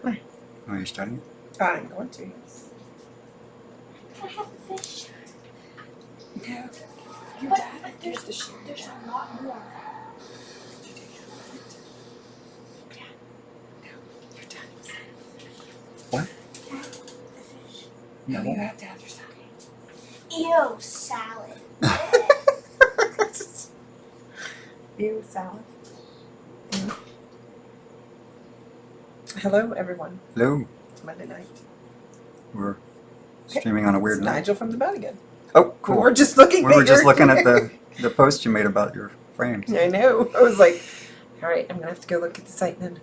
Oh, you're starting it? I'm going to. I have a fish. No. But there's a lot more. You're done. What? The fish. No, you have to have your salad. Ew, salad. Ew, salad. Ew. Hello, everyone. Hello. It's Monday night. We're streaming on a weird It's night. Nigel from the Vatican. Oh, cool. We were just looking. We were just looking at the post you made about your frames. I know. I was like, all right, I'm gonna have to go look at the site then.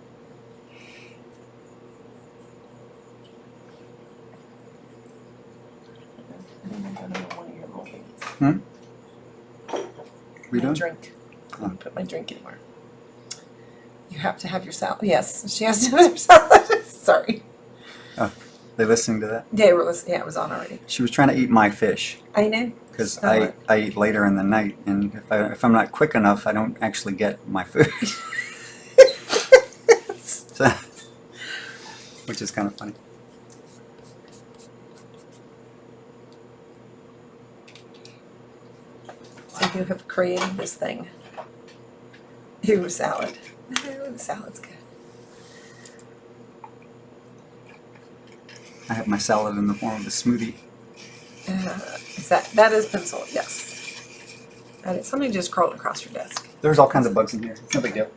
I think I'm gonna go one of your little things. We My doing? drink. I Oh. don't put my drink anywhere. You have to have your salad. Yes, she has to have her salad. Sorry. They listening to that? Yeah, we're listening. Yeah, it was on already. She was trying to eat my fish I know. because Oh, I eat later in the night, and if I'm not quick enough, I don't actually get my food. So, which is kind of funny. So you have created this thing. Ew, salad. No, the salad's good. I have my salad in the form of a smoothie. Is that is pencil? Yes. Somebody just crawled across your desk. There's all kinds of bugs in here. It's no big deal.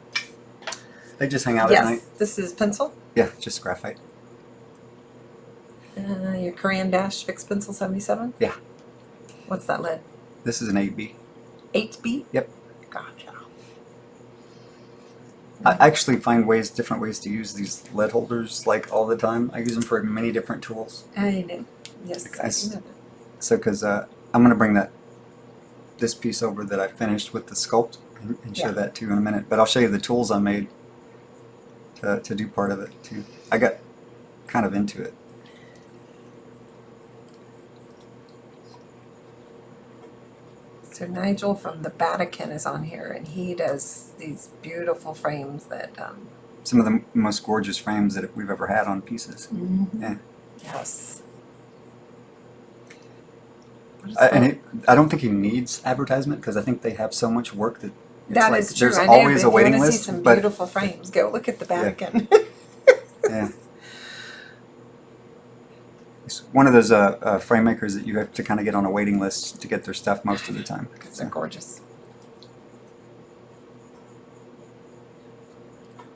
They just hang out at night. Yes, this is pencil. Yeah, just graphite. Your Korean Dash fixed pencil 77. Yeah. What's that lead? This is an 8B. 8B. Yep. Gotcha. I actually find different ways to use these lead holders like all the time. I use them for many different tools. I know. Yes, Okay, I do know that. So, because I'm going to bring this piece over that I finished with the sculpt and show Yeah. that to you in a minute. But I'll show you the tools I made to do part of it too. I got kind of into it. So Nigel from the Vatican is on here, and he does these beautiful frames that. Some of the most gorgeous frames that we've ever had on pieces. Yeah. Yes. What is And I don't think he needs advertisement because I think they have so much work that it's That like is true. there's I know, always but a waiting if you want to list. see some But beautiful frames, go look at the Vatican. yeah, it's one of those frame makers that you have to kind of get on a waiting list to get their stuff most of the time. Because they're gorgeous.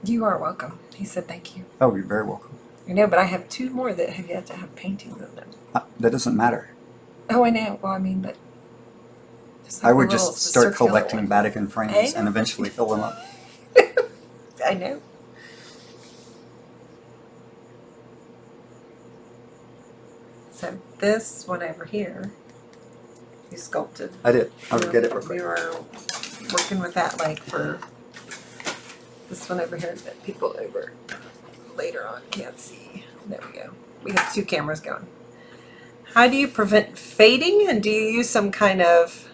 You are welcome. He said thank you. Oh, you're very welcome. I know, but I have two more that have yet to have paintings of them. That doesn't matter. Oh, I know. Well, I mean, but just I like would the just the start circular collecting one. Vatican frames I know. and eventually fill them up. I know. So this one over here, you sculpted. I did. I'll get it real quick. We were working with that like for this one over here that people over later on can't see. There we go. We have two cameras going. How do you prevent fading, and do you use some kind of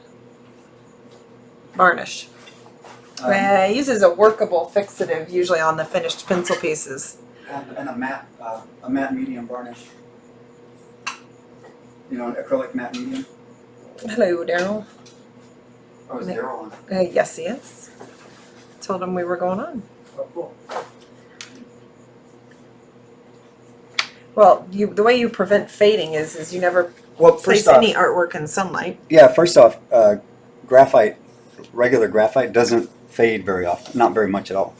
varnish? It uses a workable fixative usually on the finished pencil pieces. And a matte medium varnish. You know, an acrylic matte medium. Hello, Daryl. Oh, is Daryl on? Yes, he is. Told him we were going on. Oh, cool. Well, the way you prevent fading is you never Well, place first off, any artwork in sunlight. yeah. First off, graphite, regular graphite doesn't fade very often. Not very much at all.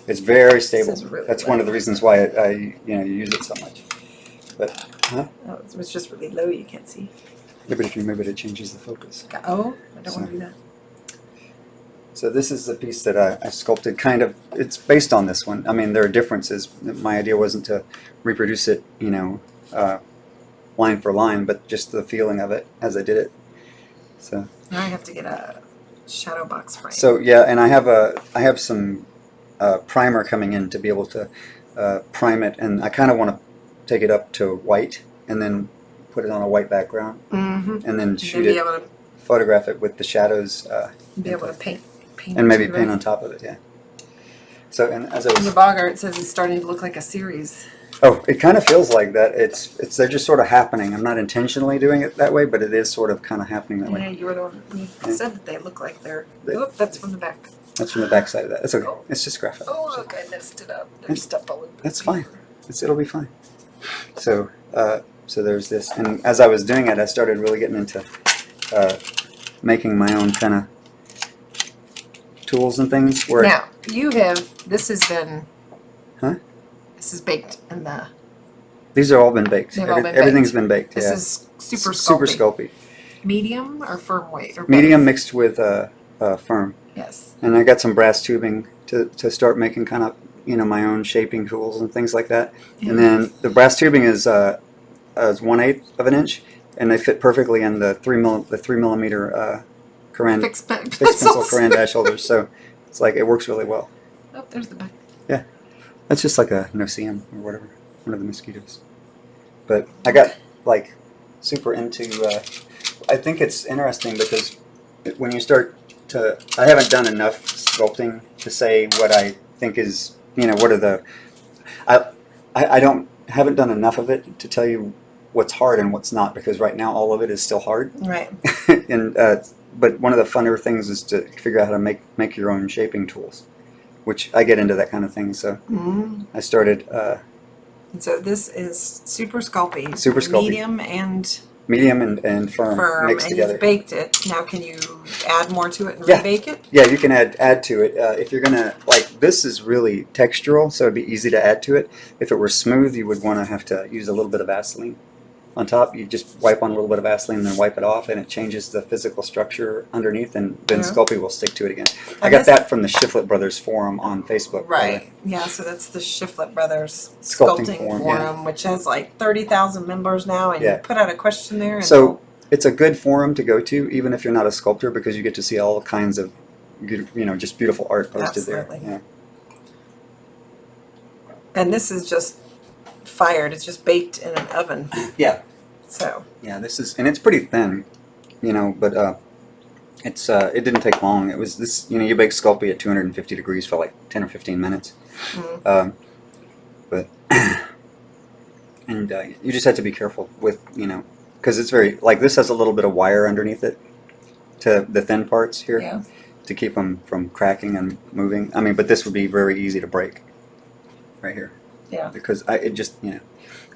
It's very stable. is really That's one of low. the reasons why I use it so much. But Oh, it's just really low. You can't see. yeah, but if you move it, it changes the focus. Oh, I don't want to do that. So this is the piece that I sculpted. Kind of, it's based on this one. I mean, there are differences. My idea wasn't to reproduce it, line for line, but just the feeling of it as I did it. So Now I have to get a shadow box frame. So yeah, and I have some primer coming in to be able to prime it, and I kind of want to take it up to white and then put it on a white background, Mm-hmm. and then And shoot be it, able to photograph it with the shadows, paint. and maybe it, paint right? on top of it. Yeah. So and as I In the was Bogart, it says it's starting to look like a series. Oh, it kind of feels like that. It's they're just sort of happening. I'm not intentionally doing it that way, but it is sort of kind of happening that Yeah, way. you were the one who Yeah. said that they look like they're. They- Oop, that's from the back. That's from the back side of that. It's okay. It's just graphite. Oh, look, I messed it up. There's stuff all over. the That's fine. paper. It'll be fine. So so there's this, and as I was doing it, I started really getting into making my own kind of tools and things. Where Now you have. This has been. Huh? This is baked in the. these are all been baked. They've all been Everything's baked. been baked. This Yeah. is super Super sculpty. sculpy. Medium or firm weight or both? Medium mixed with firm. Yes. And I got some brass tubing to start making kind of my own shaping tools and things like that. And then the brass tubing is 1/8 of an inch, and they fit perfectly in the 3mm Coran Fixed fixed pencil pencils. Coran dash holders. So it's like it works really well. Oh, there's the back. That's just like a no-see-em or whatever, one of the mosquitoes. But I got like super into. I think it's interesting because when you start to, I haven't done enough sculpting to say what I think is, what are the. I haven't done enough of it to tell you what's hard and what's not, because right now all of it is still hard. Right. And but one of the funner things is to figure out how to make your own shaping tools, which I get into that kind of thing. So Mm. I started And so this is super sculpy. Super sculpy. Medium and medium and firm, firm, mixed and together. you've baked it. Now, can you add more to it and Yeah. rebake it? Yeah, you can add to it if you're gonna this is really textural, so it'd be easy to add to it. If it were smooth, you would want to have to use a little bit of Vaseline on top. You just wipe on a little bit of Vaseline and then wipe it off, and it changes the physical structure underneath, and then Yeah. Sculpey will stick to it again. I And got this- that from the Shiflett Brothers forum on Facebook. Right. Yeah, so that's the Shiflett Brothers Sculpting Sculpting Forum, Forum, yeah. which has like 30,000 members now, and Yeah. you put out a questionnaire. And So it's a good forum to go to, even if you're not a sculptor, because you get to see all kinds of, just beautiful art posted Absolutely. there. Yeah. and this is just fired. It's just baked in an oven. Yeah. So Yeah, and it's pretty thin, but it didn't take long. It was this, you bake Sculpey at 250 degrees for like 10 or 15 minutes. mm, But, and you just have to be careful with, because it's very, like this has a little bit of wire underneath it to the thin parts here yeah, to keep them from cracking and moving. I mean, but this would be very easy to break right here. yeah. Because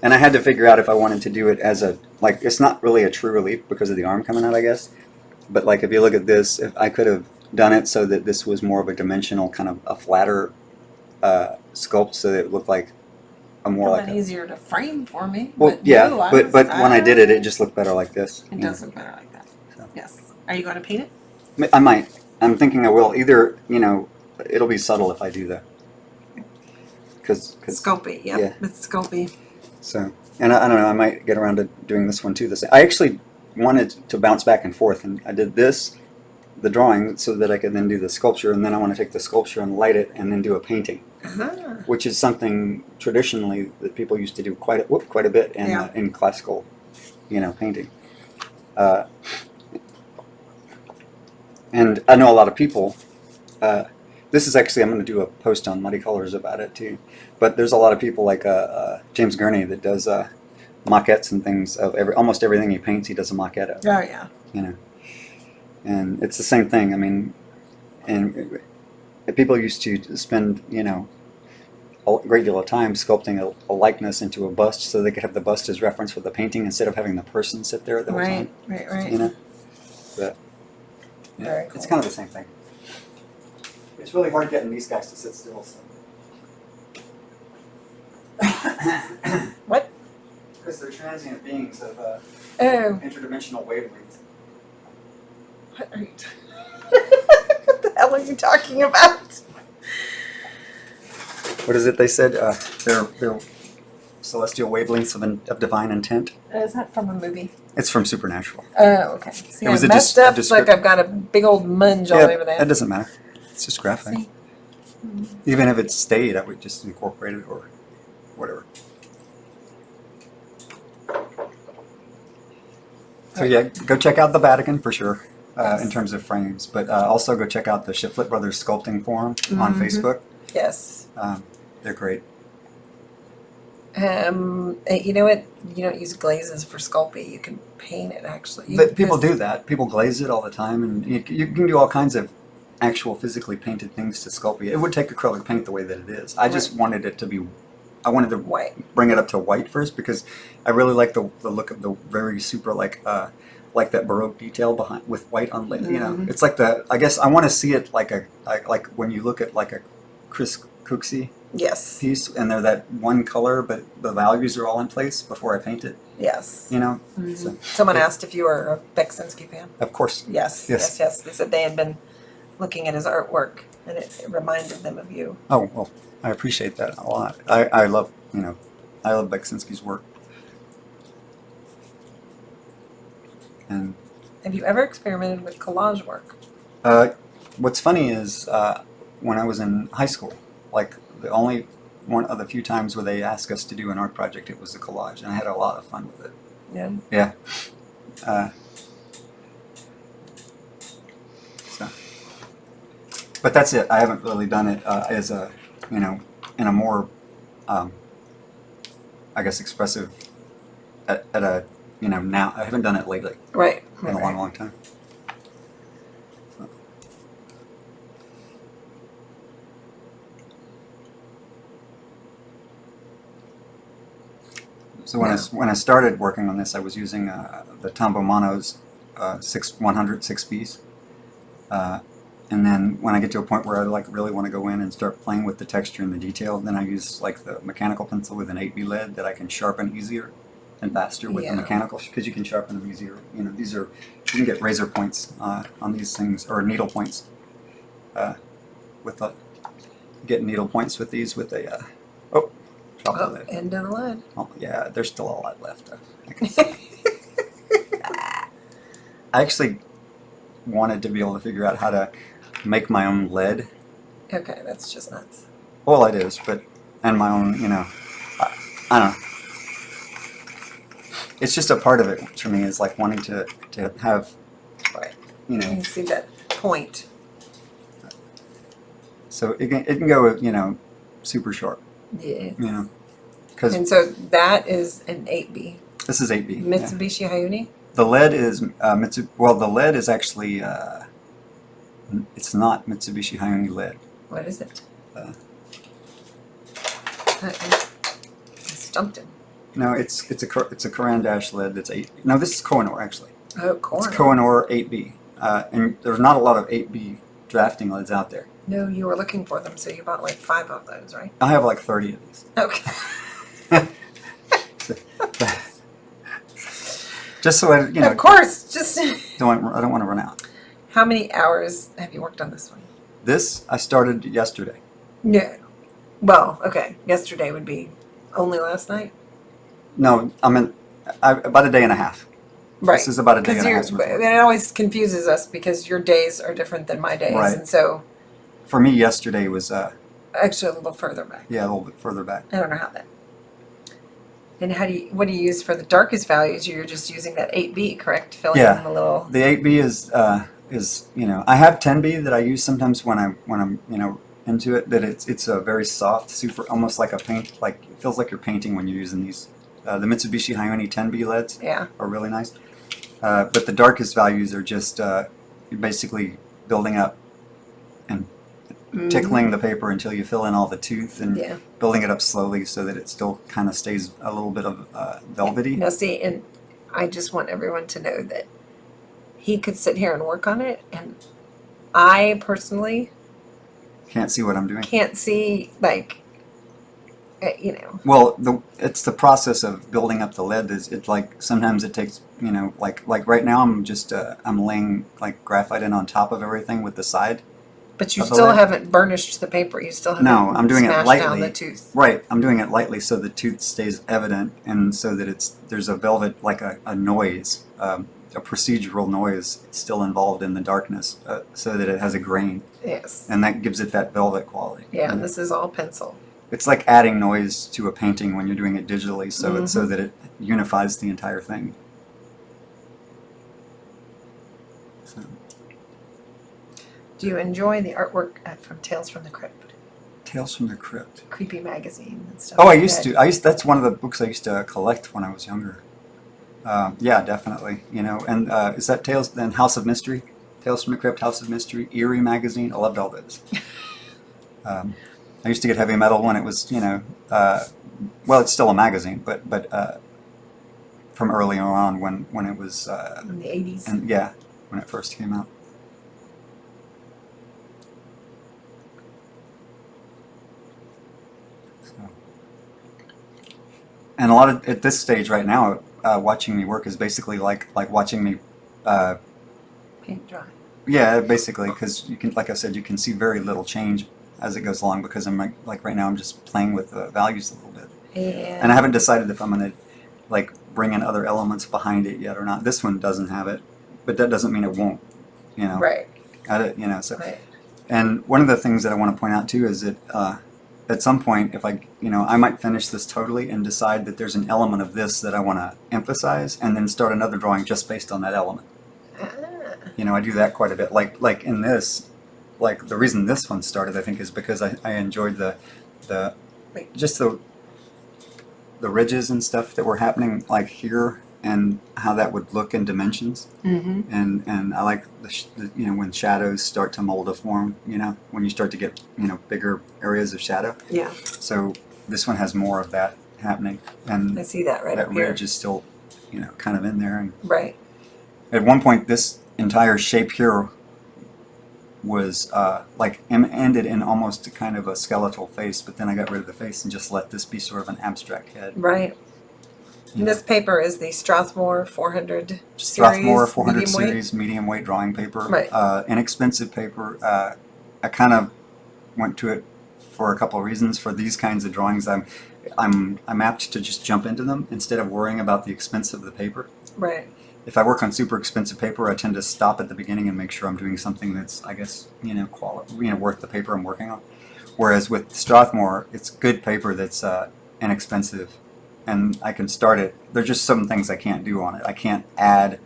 and I had to figure out if I wanted to do it as it's not really a true relief because of the arm coming out, I guess. But like if you look at this, if I could have done it so that this was more of a dimensional, kind of a flatter sculpt, so that it looked like a more Well, like and easier to frame for me. well, but yeah. no, But when I did it, it just looked better like this. It does look better like that. So. Yes. Are you going to paint it? I might. I'm thinking I will. Either it'll be subtle if I do that. Because Sculpey. Yep. yeah. It's Sculpey. So, and I don't know, I might get around to doing this one too. I actually wanted to bounce back and forth, and I did the drawing, so that I could then do the sculpture, and then I want to take the sculpture and light it, and then do a painting, Uh-huh. which is something traditionally that people used to do quite a bit in Yeah. in classical, painting. And I know a lot of people. This is actually, I'm going to do a post on Muddy Colors about it too. But there's a lot of people like James Gurney that does maquettes and things of almost everything he paints. He does a maquette of, Oh yeah. and it's the same thing. I mean, and people used to spend a great deal of time sculpting a likeness into a bust, so they could have the bust as reference for the painting instead of having the person sit there the whole Right. time. Right. But yeah, Very it's cool. kind of the same thing. It's really hard getting these guys to sit still. So. What? Because they're transient beings of Oh. interdimensional wavelengths. What are you? What the hell are you talking about? What is it they said? They're celestial wavelengths of divine intent. Is that from a movie? It's from Supernatural. Oh, okay. See, It was I a messed a up. It's like I've got a big old munge all over that that. doesn't matter. It's just graphite. See? Even if it stayed, I would just incorporate it or whatever. So yeah, go check out the Vatican for sure in Yes. terms of frames, but also go check out the Shiflett Brothers Sculpting Forum on Mhm. Facebook. Yes. They're great. You know what? You don't use glazes for Sculpey. You can paint it actually. You But can people post- do that. People glaze it all the time, and you can do all kinds of actual physically painted things to Sculpey. It would take acrylic paint the way that it is. I just wanted it to be. I wanted to white. bring it up to white first because I really like the look of the very super like that Baroque detail behind with white on lid. You know, it's like the. I guess I want to see it like like when you look at like a Chris Cooksey Yes. piece, and they're that one color, but the values are all in place before I paint it. Yes. You know, Mhm. so, Someone asked if you were a Beksinski fan. of course. Yes. Yes. Yes. They said they had been looking at his artwork, and it reminded them of you. Oh well, I appreciate that a lot. I love I love Beksinski's work. And Have you ever experimented with collage work? what's funny is when I was in high school, like the only one of the few times where they asked us to do an art project, it was a collage, and I had a lot of fun with it. Yeah. Yeah. So, but that's it. I haven't really done it as a in a more I guess expressive at a now. I haven't done it lately Right. in a long time. So when I started working on this, I was using the Tombow Mono's 100 6Bs, and then when I get to a point where I like really want to go in and start playing with the texture and the detail, then I use like the mechanical pencil with an 8B lead that I can sharpen easier and faster with the mechanical, because you can sharpen them easier. You know, these are you can get razor points on these things, or needle points with the get needle points with these with a drop the lid. End of the lead. Oh, yeah, there's still a lot left. I can see. I actually wanted to be able to figure out how to make my own lead. Okay, that's just nuts. Well, it is, but and my own, I don't know. It's just a part of it for me is like wanting to have, Right. you You see that point. so it can go, super short, Yeah. because And so that is an 8B. this is 8B. Yeah. Mitsubishi Hayuni? The lead is the lead is actually it's not Mitsubishi Hayoni lead. What is it? Uh, I stumped him. No, it's a Koran Dash lead that's 8. No, this is Kohinoor actually. Oh, corn. It's Kohinoor 8B, and there's not a lot of 8B drafting leads out there. No, you were looking for them, so you bought like 5 of those, right? I have like 30 of these. Okay. Just so I, Of course. Just I don't want to run out. how many hours have you worked on this one? This I started yesterday. No. Well, okay. Yesterday would be only last night. No, about a day and a half. Right. This is about a day and a half. And it always confuses us because your days are different than my days, Right. and so For me, yesterday was actually a little further back. a little bit further back. I don't know how that. And what do you use for the darkest values? You're just using that 8B, correct? Filling Yeah. in the little. The 8B is I have 10B that I use sometimes when I'm into it. That it's a very soft, super, almost like a paint. Like it feels like you're painting when you're using these. The Mitsubishi Hayoni 10B LEDs Yeah. are really nice. But the darkest values are just you're basically building up and tickling the paper until you fill in all the tooth and Yeah. building it up slowly so that it still kind of stays a little bit of velvety. Now, see, and I just want everyone to know that he could sit here and work on it, and I personally Can't see what I'm doing. can't see, like, Well, it's the process of building up the lead. It like sometimes it takes like right now I'm laying like graphite in on top of everything with the side. but you Of the still lead? haven't burnished the paper. You still haven't No, I'm doing it smashed down lightly. the tooth. Right, I'm doing it lightly so the tooth stays evident and so that there's a velvet like a noise, a procedural noise still involved in the darkness, so that it has a grain Yes. and that gives it that velvet quality. Yeah, and this is all pencil. It's like adding noise to a painting when you're doing it digitally, so that it unifies the entire thing. So, Do you enjoy the artwork from Tales from the Crypt? Tales from the Crypt. Creepy magazine and stuff. Oh, I like used that. to. That's one of the books I used to collect when I was younger. Yeah, definitely. You know, and is that Tales? Then House of Mystery, Tales from the Crypt, House of Mystery, Eerie magazine. I loved all those. I used to get heavy metal when it was, you know, well, it's still a magazine, but from earlier on when it was, In the 80s. and yeah, when it first came out. So. And a lot of at this stage right now, watching me work is basically like watching me. Paint dry. Yeah, basically, because you can, like I said, you can see very little change as it goes along because I'm like right now I'm just playing with the values a little bit, and I haven't decided if I'm going to like bring in other elements behind it yet or not. This one doesn't have it, but that doesn't mean it won't. You know, Right. you know. So, Right. and one of the things that I want to point out too is that at some point, if I, you know, I might finish this totally and decide that there's an element of this that I want to emphasize, and then start another drawing just based on that element. Ah. You know, I do that quite a bit. Like in this, like the reason this one started, I think, is because I enjoyed the just the ridges and stuff that were happening like here and how that would look in dimensions. Mm-hmm. And I like the you know, when shadows start to mold a form. You know, when you start to get, you know, bigger areas of shadow. Yeah. So this one has more of that happening, and I see that right that up here. ridge is still, you know, kind of in there. And Right. at one point, this entire shape here was like ended in almost kind of a skeletal face, but then I got rid of the face and just let this be sort of an abstract head. Right. You And know. this paper is the Strathmore 400 Strathmore series, 400 medium weight. series medium weight drawing paper. Right. Inexpensive paper. I kind of went to it for a couple of reasons. For these kinds of drawings, I'm apt to just jump into them instead of worrying about the expense of the paper. Right. If I work on super expensive paper, I tend to stop at the beginning and make sure I'm doing something that's, I guess, you know, worth the paper I'm working on. Whereas with Strathmore, it's good paper that's inexpensive, and I can start it. There's just some things I can't do on it. I can't add,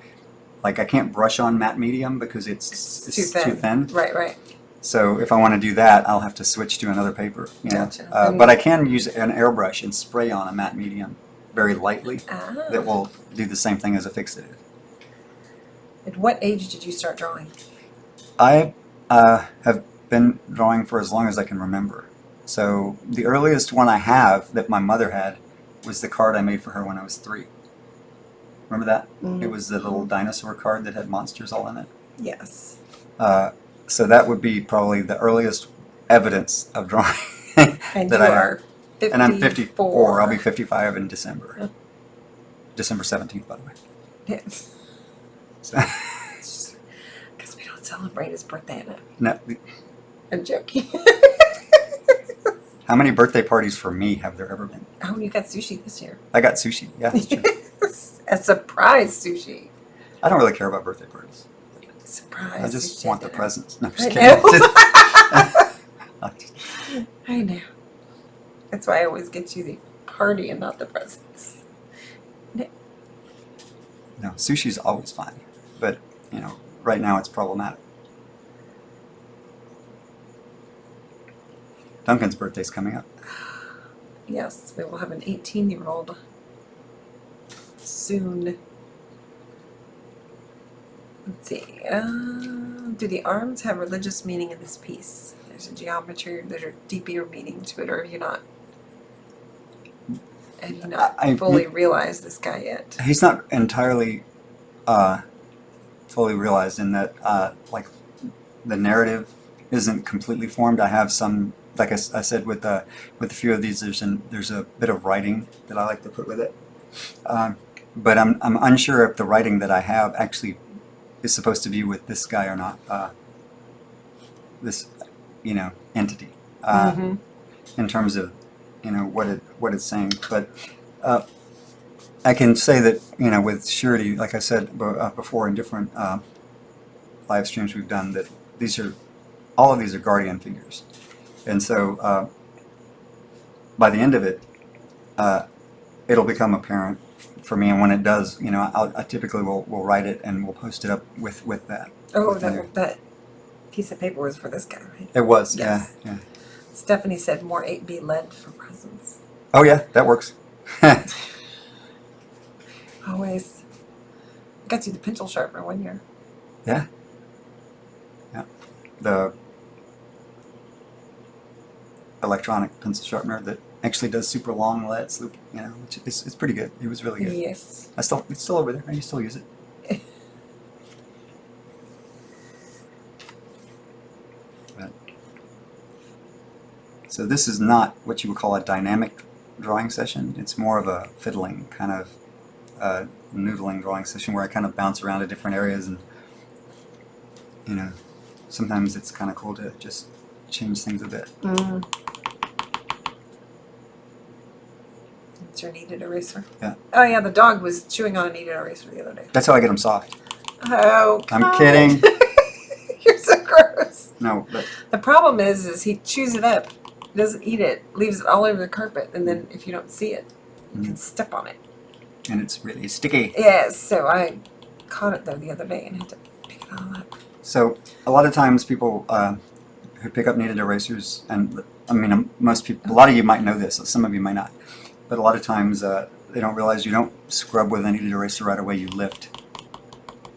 like I can't brush on matte medium because it's too thin. Right. Right. So if I want to do that, I'll have to switch to another paper. You know? Gotcha. But I can use an airbrush and spray on a matte medium very lightly. Ah. That will do the same thing as a fixative. At what age did you start drawing? I have been drawing for as long as I can remember. So the earliest one I have that my mother had was the card I made for her when I was 3. Remember that? Mm-hmm. It was the little dinosaur card that had monsters all in it. Yes. So that would be probably the earliest evidence of drawing And that you I are have. 54. And I'm 54. I'll be 55 in December. Oh. December 17th, by the way. Yes. So, Because we don't celebrate his birthday enough. no, I'm joking. how many birthday parties for me have there ever been? Oh, you got sushi this year. I got sushi. Yeah, that's true. A surprise sushi. I don't really care about birthday parties. Surprise. I just sushi want the dinner. presents. No, I'm just I kidding. I know. That's why I always get you the party and not the presents. No, sushi's always fine, but you know, right now it's problematic. Duncan's birthday's coming up. Yes, we will have an 18-year-old soon. Let's see. Do the arms have religious meaning in this piece? There's a geometry, there's a deeper meaning to it, or have you not? Have you not I- fully realized this guy yet? He's not entirely fully realized in that, like, the narrative isn't completely formed. I have some, like I said, with a few of these, there's a bit of writing that I like to put with it. But I'm unsure if the writing that I have actually is supposed to be with this guy or not. This, you know, entity. Mm-hmm. In terms of, you know, what it's saying. But I can say that, you know, with surety, like I said before in different live streams we've done, that all of these are guardian figures, and so by the end of it, it'll become apparent for me. And when it does, you know, I typically will write it and we'll post it up with that. Oh, with there. that piece of paper was for this guy, right? It was, Yes. yeah. Stephanie said more 8B lead for presents. Oh yeah, that works. Always. I got you the pencil sharpener one year. The electronic pencil sharpener that actually does super long LEDs, you know, which is it's pretty good. It was really good. Yes. It's still over there. I still use it. But, so this is not what you would call a dynamic drawing session. It's more of a fiddling kind of noodling drawing session where I kind of bounce around to different areas, and you know, sometimes it's kind of cool to just change things a bit. It's your kneaded eraser. Yeah. Oh yeah, the dog was chewing on a kneaded eraser the other day. That's how I get them soft. Oh, I'm God. kidding. You're so gross. No, but The problem is he chews it up, doesn't eat it, leaves it all over the carpet, and then if you don't see it, you can step on it. and it's really sticky. Yes, so I caught it though the other day and had to pick it all up. So a lot of times people who pick up kneaded erasers, and I mean most people, a lot of you might know this, some of you might not, but a lot of times they don't realize you don't scrub with a kneaded eraser right away. You lift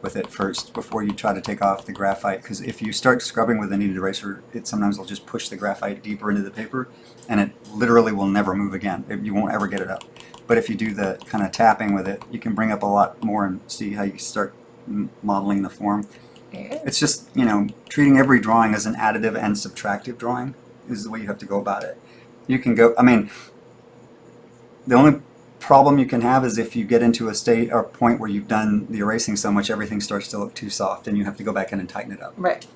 with it first before you try to take off the graphite, because if you start scrubbing with a kneaded eraser, it sometimes will just push the graphite deeper into the paper, and it literally will never move again. You won't ever get it up. But if you do the kind of tapping with it, you can bring up a lot more and see how you start modeling the form. Yeah. It's just, you know, treating every drawing as an additive and subtractive drawing is the way you have to go about it. You can go, I mean, the only problem you can have is if you get into a state or point where you've done the erasing so much everything starts to look too soft and you have to go back in and tighten it up. Right.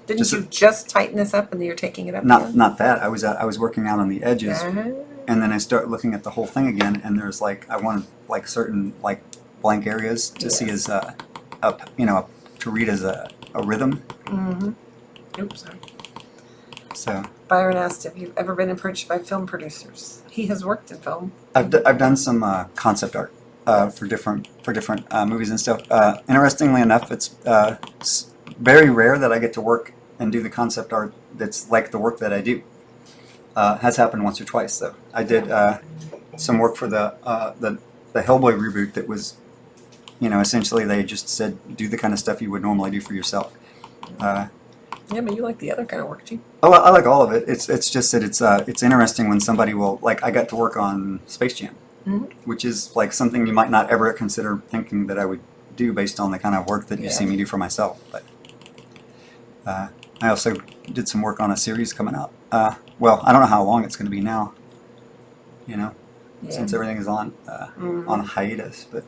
Didn't Just you just tighten this up and then you're taking it up Not again? not that. I was working out on the edges, Uh-huh. and then I start looking at the whole thing again, and there's like I wanted like certain like blank areas to see as to read as a rhythm. Mm-hmm. Oops, sorry. So Byron asked if you've ever been approached by film producers. He has worked in film. I've done some concept art for different movies and stuff. Interestingly enough, it's very rare that I get to work and do the concept art that's like the work that I do. Has happened once or twice though. I did some work for the Hellboy reboot that was, you know, essentially they just said do the kind of stuff you would normally do for yourself. Yeah, but you like the other kind of work too. Oh, I like all of it. It's just that it's interesting when somebody will, like, I got to work on Space Jam, which is like something you might not ever consider thinking that I would do based on the kind of work that you see me do for myself. But I also did some work on a series coming out. Well, I don't know how long it's going to be now, you know, since everything is on hiatus. But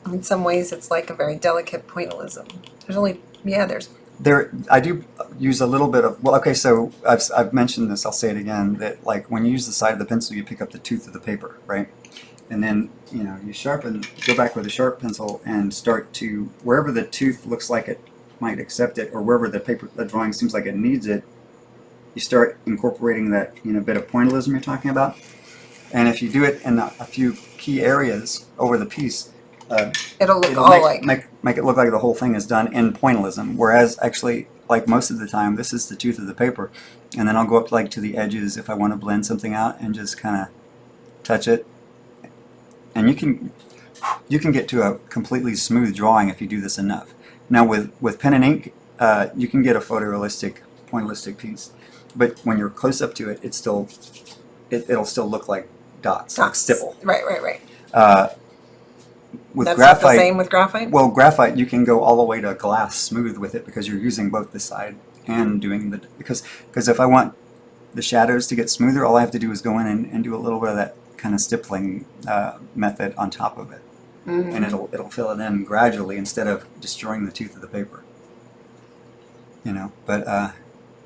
in some ways, it's like a very delicate pointillism. There's only, I do use a little bit of, well, okay, so I've mentioned this, I'll say it again, that like when you use the side of the pencil, you pick up the tooth of the paper, right? And then, you know, you go back with a sharp pencil and start to, wherever the tooth looks like it might accept it, or wherever the drawing seems like it needs it, you start incorporating that, you know, bit of pointillism you're talking about. And if you do it in a few key areas over the piece, it'll look make it look like the whole thing is done in pointillism, whereas actually, like most of the time, this is the tooth of the paper, and then I'll go up like to the edges if I want to blend something out and just kind of touch it, and you can get to a completely smooth drawing if you do this enough. Now with pen and ink, you can get a photorealistic pointillistic piece, but when you're close up to it, it'll still look like dots. Like stipple. Right. With That's graphite, not the same with graphite? Well, graphite, you can go all the way to glass smooth with it because you're using both the side and doing because if I want the shadows to get smoother, all I have to do is go in and do a little bit of that kind of stippling method on top of it, and it'll fill it in gradually instead of destroying the tooth of the paper. You know, but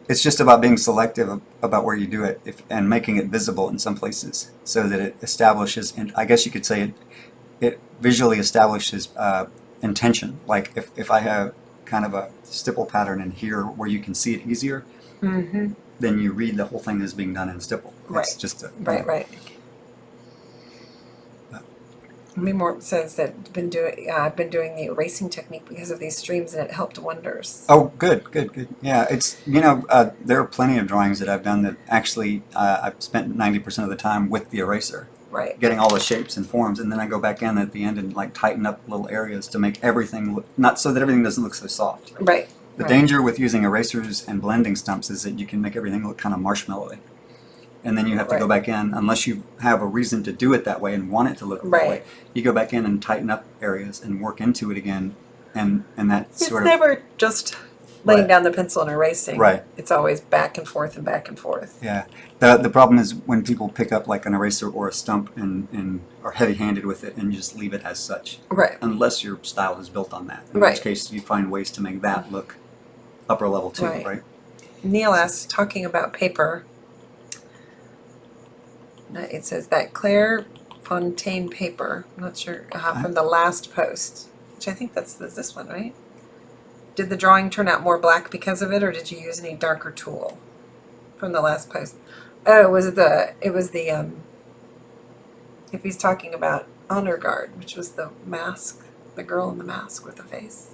it's just about being selective about where you do it and making it visible in some places so that it establishes, and I guess you could say it visually establishes intention. Like if I have kind of a stipple pattern in here where you can see it easier, then you read the whole thing as being done in stipple. Right. It's just Right. Memore says that I've been doing the erasing technique because of these streams, and it helped wonders. Oh, good, good, good. Yeah, it's there are plenty of drawings that I've done that actually I've spent 90% of the time with the eraser, Right. getting all the shapes and forms, and then I go back in at the end and like tighten up little areas to make everything look, not so that everything doesn't look so soft. Right. The Right. danger with using erasers and blending stumps is that you can make everything look kind of marshmallowy. And then you have to go Right. back in, unless you have a reason to do it that way and want it to look that way. Right. You go back in and tighten up areas and work into it again, and that It's sort of never just laying Right. down the pencil and erasing. Right. It's always back and forth and back and forth. yeah. The problem is when people pick up like an eraser or a stump and are heavy-handed with it and you just leave it as such, Right. unless your style is built on that. In Right. which case you find ways to make that look upper level too, Right. right? Neil asks, talking about paper. It says that Claire Fontaine paper. I'm not sure from the last post, which I think that's this one, right? Did the drawing turn out more black because of it, or did you use any darker tool from the last post? Oh, was it the? It was the. If he's talking about Honor Guard, which was the mask, the girl in the mask with the face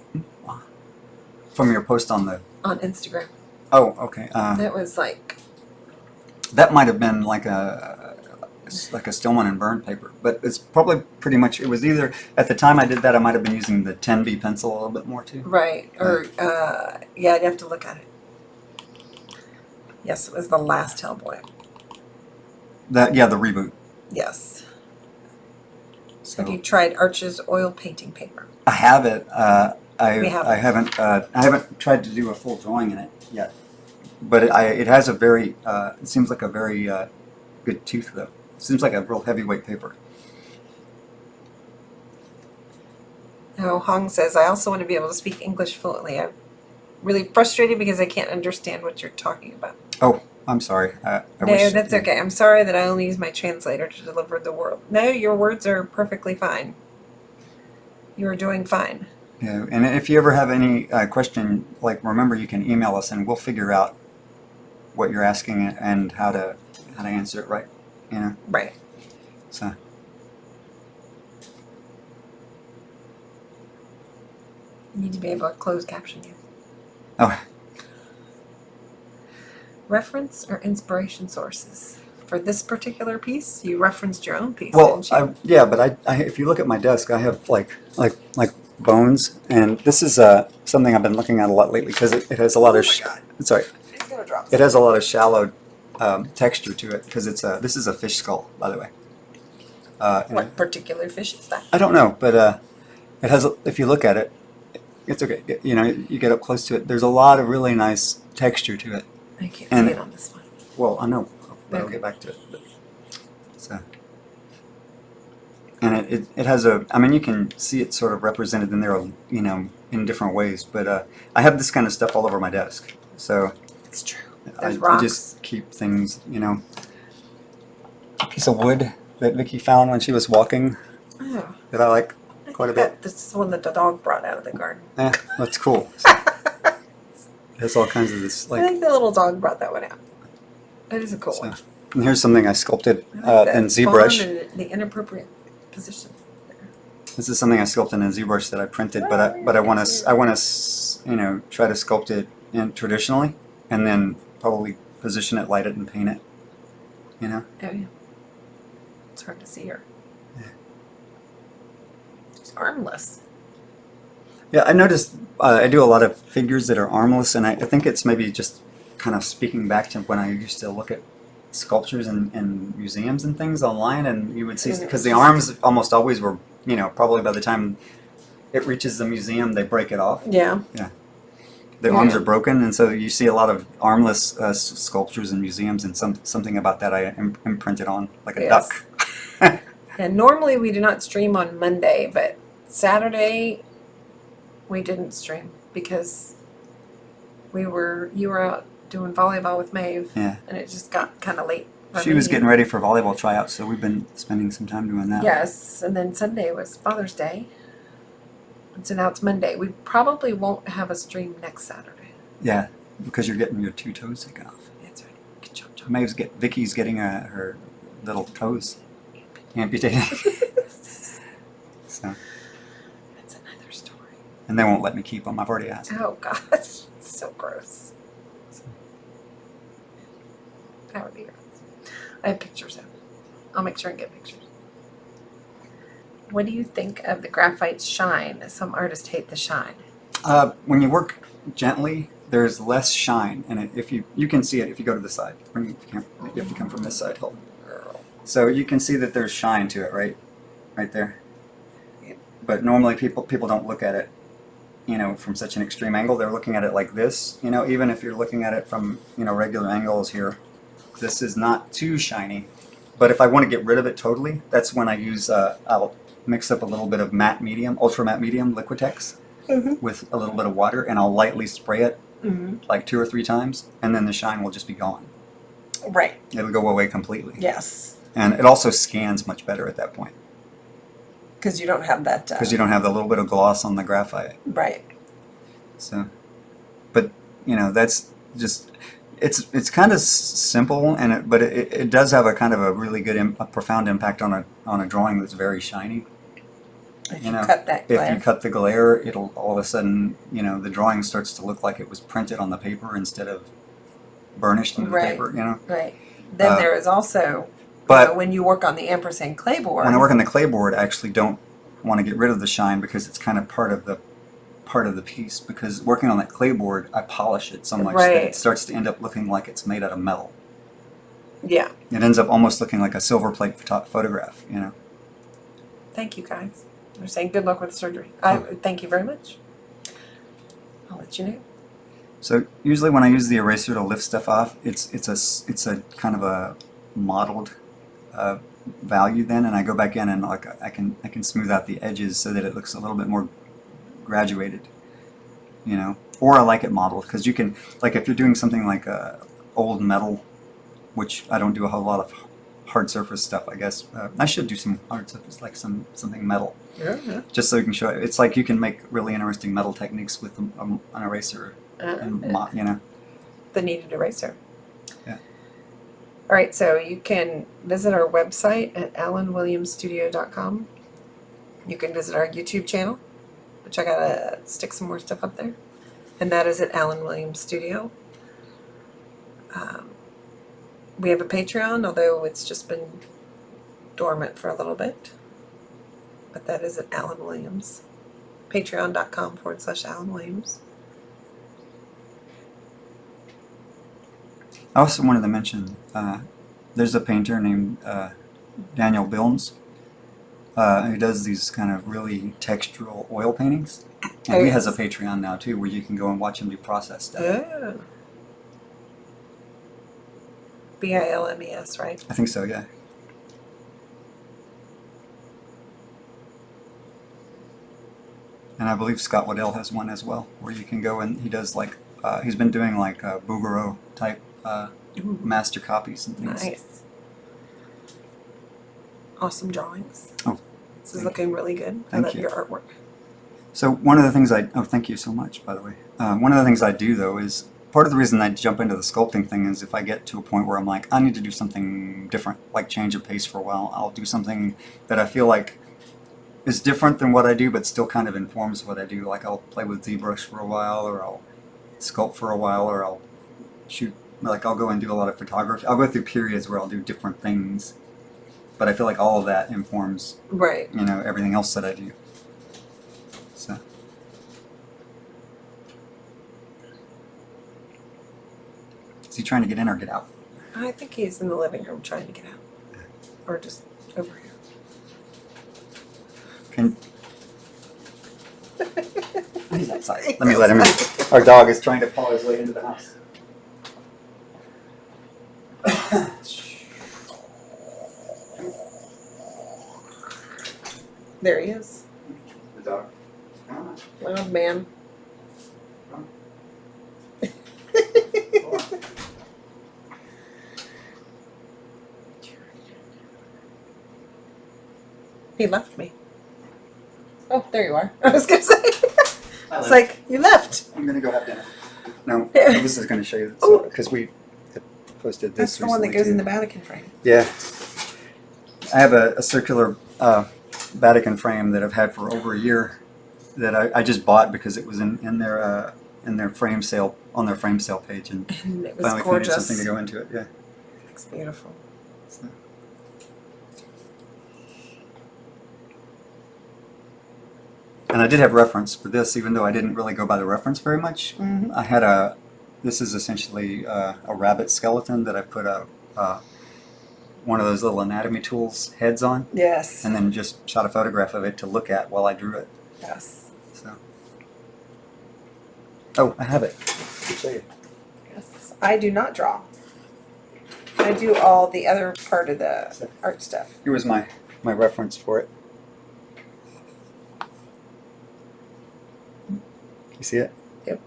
From your post on the on Instagram. oh, okay. That was like. That might have been like a Stillman and Burn paper, but it's probably pretty much. It was either at the time I did that I might have been using the 10B pencil a little bit more too. Right, or, yeah, I'd have to look at it. Yes, it was the last Hellboy. The reboot. Yes. So Have you tried Arch's oil painting paper? I have it. We haven't. I haven't tried to do a full drawing in it yet, but it has a very. It seems like a very good tooth though. It seems like a real heavyweight paper. Oh, Hong says, I also want to be able to speak English fluently. I'm really frustrated because I can't understand what you're talking about. Oh, I'm sorry. I No, wish, that's okay. I'm sorry that I only use my translator to deliver the word. No, your words are perfectly fine. You are doing fine. Yeah, and if you ever have any question, like remember you can email us and we'll figure out what you're asking and how to answer it right. You know, Right. so You need to be able to close caption you. oh Reference or inspiration sources? For this particular piece, you referenced your own piece, well, didn't you? but I if you look at my desk, I have like bones, and this is something I've been looking at a lot lately because it has a lot of sorry, It's gonna drop. it has a lot of shallow texture to it because it's this is a fish skull, by the way. And What particular fish is that? I don't know, but it has. If you look at it, it's okay. You know, you get up close to it. There's a lot of really nice texture to it. I can't And- see it on this one. Well, I know, but I'll Okay. get back to it. But, so, and it has a. I mean, you can see it sort of represented in there, you know, in different ways. But I have this kind of stuff all over my desk, so It's true. I There's rocks. just keep things. You know, a piece of wood that Vicky found when she was walking Oh, that I like quite a bit. This is one that the dog brought out of the garden. That's cool. So, there's all kinds of this I like. think the little dog brought that one out. That is a cool So, one. and here's something I sculpted I like that in ZBrush. fawn and the inappropriate position. This is something I sculpted in ZBrush that I printed, but I want to you know try to sculpt it in traditionally, and then probably position it, light it, and paint it. You know. Oh yeah. It's hard to see her. Yeah. She's armless. Yeah, I noticed I do a lot of figures that are armless, and I think it's maybe just kind of speaking back to when I used to look at sculptures in museums and things online, and you would see because the arms almost always were, you know, probably by the time it reaches the museum, they break it off. Yeah. The arms Yeah. are broken, and so you see a lot of armless sculptures in museums, and something about that I imprinted on, like a Yes. duck. And normally we do not stream on Monday, but Saturday we didn't stream because you were out doing volleyball with Maeve, Yeah. and it just got kind of late. for She was me. getting ready for volleyball tryouts, so we've been spending some time doing that. Yes, and then Sunday was Father's Day, and so now it's Monday. We probably won't have a stream next Saturday. Yeah, because you're getting your 2 toes taken off. That's right. Good job, John. Vicky's getting her little toes amputated. So, That's another story. and they won't let me keep them. I've already asked. Oh gosh, so gross. That would be gross. I have pictures of it. I'll make sure and get pictures. What do you think of the graphite's shine? Some artists hate the shine. When you work gently, there's less shine, and if you can see it if you go to the side. You have to come from this side. Hold. So you can see that there's shine to it, right there. Yep. But normally people don't look at it, from such an extreme angle. They're looking at it like this. Even if you're looking at it from regular angles here, this is not too shiny. But if I want to get rid of it totally, that's when I use I'll mix up a little bit of matte medium, ultra matte medium, Liquitex, with a little bit of water, and I'll lightly spray it like 2 or 3 times, and then the shine will just be gone. Right. It'll go away completely. Yes. And it also scans much better at that point Because you don't have that. because you don't have the little bit of gloss on the graphite. Right. So, but that's just it's kind of simple, but it does have a kind of a really good, a profound impact on a drawing that's very shiny. If you cut that If glare. you cut the glare, it'll all of a sudden, the drawing starts to look like it was printed on the paper instead of burnished into the Right. paper, Right. Then there is also, But when you work on the ampersand clay board. when I work on the clay board, I actually don't want to get rid of the shine because it's kind of part of the piece. Because working on that clay board, I polish it so much that Right. it starts to end up looking like it's made out of metal. Yeah. It ends up almost looking like a silver plate photograph, Thank you guys. They're saying good luck with the surgery. Thank you very much. I'll let you know. So usually when I use the eraser to lift stuff off, it's a kind of a modeled value then, and I go back in and I can smooth out the edges so that it looks a little bit more graduated, Or I like it modeled because you can, like, if you're doing something like old metal, which I don't do a whole lot of hard surface stuff. I guess I should do some hard surface, like something metal, just so you can show it. It's like you can make really interesting metal techniques with an eraser, and The kneaded eraser. Yeah. All right, so you can visit our website at alanwilliamsstudio.com. You can visit our YouTube channel, which I gotta stick some more stuff up there, and that is at Alan Williams Studio. We have a Patreon, although it's just been dormant for a little bit, but that is at Alan Williams. Patreon.com/Alan Williams. I also wanted to mention there's a painter named Daniel Bilms who does these kind of really textural oil paintings, and he has a Patreon now too, where you can go and watch him do process stuff. Oh. BILMES, right? I think so, yeah. And I believe Scott Waddell has one as well, where you can go and he does like he's been doing like Bouguereau type master copies and things. Nice. Awesome drawings. Oh, This is looking really good. I Thank love you. your artwork. So one of the things thank you so much, by the way. One of the things I do though is, part of the reason I jump into the sculpting thing is if I get to a point where I'm like, I need to do something different, like change of pace for a while, I'll do something that I feel like is different than what I do, but still kind of informs what I do. Like I'll play with ZBrush for a while, or I'll sculpt for a while, or I'll shoot, like I'll go and do a lot of photography. I'll go through periods where I'll do different things, but I feel like all of that informs, Right. everything else that I do. So. Is he trying to get in or get out? I think he's in the living room trying to get out. Or just over here. Can he's outside. Let me let him in. Our dog is trying to paw his way into the house. There he is. The dog. Come on. Loud man. Come He left me. Oh, there you are. I was going to say. I It's like, you left. I'm gonna go have dinner. No, Yeah. this is gonna show you Ooh. because we posted this. That's the one that recently, goes too. in the mannequin frame. Yeah, I have a circular Vatican frame that I've had for over a year that I just bought because it was in their frame sale on their frame sale page, and And it was finally needed gorgeous. something to go into it. Yeah. It's beautiful. So. And I did have reference for this, even though I didn't really go by the reference very much. Mm-hmm. I had this is essentially a rabbit skeleton that I put one of those little anatomy tools heads on, Yes. and then just shot a photograph of it to look at while I drew it. Yes. So. Oh, I have it. I'll show you. Yes. I do not draw. I do all the other part of the art stuff. Here was my reference for it. You see it? Yep.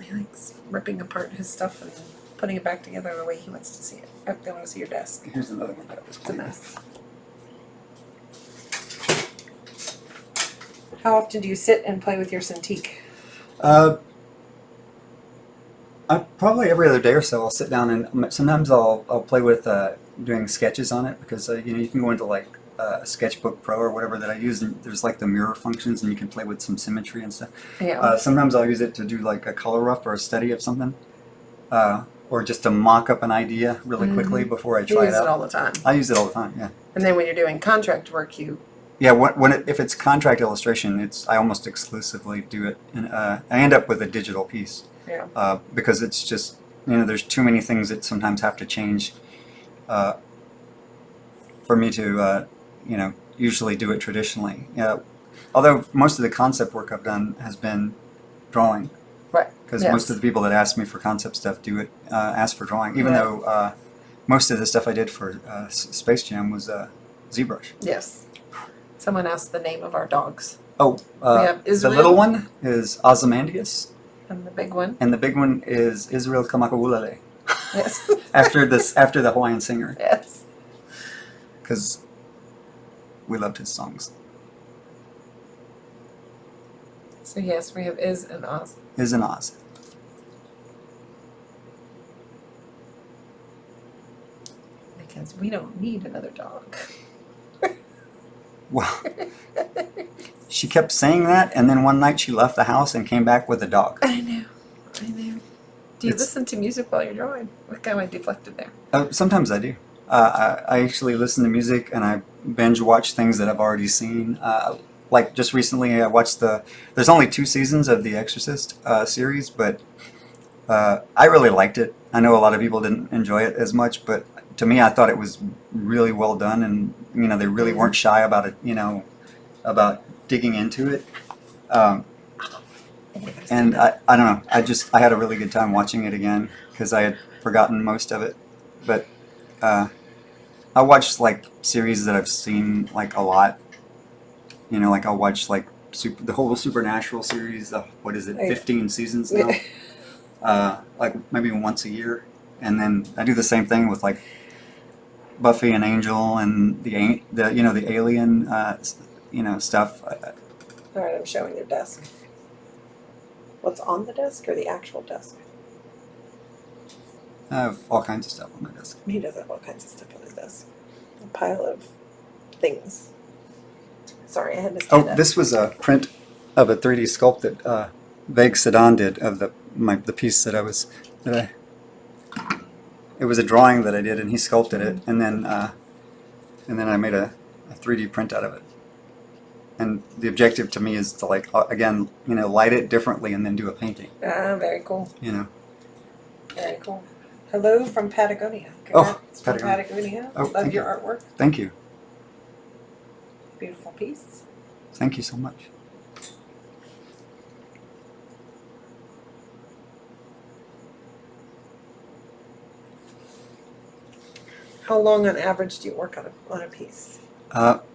He likes ripping apart his stuff and putting it back together the way he wants to see it. Oh, they want to see your desk. Here's another one that I was It's a playing mess. How often do you sit and play with your Cintiq? I probably every other day or so I'll sit down and sometimes I'll play with doing sketches on it because you can go into like Sketchbook Pro or whatever that I use, and there's like the mirror functions and you can play with some symmetry and stuff. Yeah. Sometimes I'll use it to do like a color rough or a study of something, or just to mock up an idea really quickly before I you try use it it out. all the time. I use it all the time. Yeah. And then when you're doing contract work, Yeah, if it's contract illustration, I almost exclusively do it. I end up with a digital piece because it's just there's too many things that sometimes have to change for me to usually do it traditionally. Although most of the concept work I've done has been drawing, right? because Yes. most of the people that ask me for concept stuff do it ask for drawing, even Right. though most of the stuff I did for Space Jam was ZBrush. Yes. Someone asked the name of our dogs. Oh, We have the Israel. little one is Ozymandias, And the big one. and the big one is Israel Kamakawulale, Yes. after the Hawaiian singer, Yes. because we loved his songs. So yes, we have Iz and Oz. Is an Oz. Because we don't need another dog. Well, she kept saying that, and then one night she left the house and came back with a dog. I know. I know. Do you It's- listen to music while you're drawing? Look how I deflected there. Sometimes I do. I actually listen to music and I binge watch things that I've already seen. Like just recently, I watched there's only 2 seasons of the Exorcist series, but I really liked it. I know a lot of people didn't enjoy it as much, but to me, I thought it was really well done, and they really weren't shy about it. About digging into it. And I don't know. I had a really good time watching it again because I had forgotten most of it. But I watch like series that I've seen like a lot. Like I'll watch like the whole Supernatural series. What is it? Right. 15 seasons now. Like maybe once a year, and then I do the same thing with like Buffy and Angel and the Alien stuff. All right, I'm showing your desk. What's on the desk or the actual desk? I have all kinds of stuff on my desk. He does have all kinds of stuff on his desk. A pile of things. Sorry, I had to stand Oh, up. this was a print of a 3D sculpt that Vague Sedan did of the piece that it was a drawing that I did, and he sculpted it, and then I made a 3D print out of it. And the objective to me is to again light it differently and then do a painting. Ah, very cool. Very cool. Hello from Patagonia. Oh, Congrats from Patagonia. Patagonia. Oh, Love thank your you. artwork. Thank you. Beautiful piece. Thank you so much. How long on average do you work on a piece?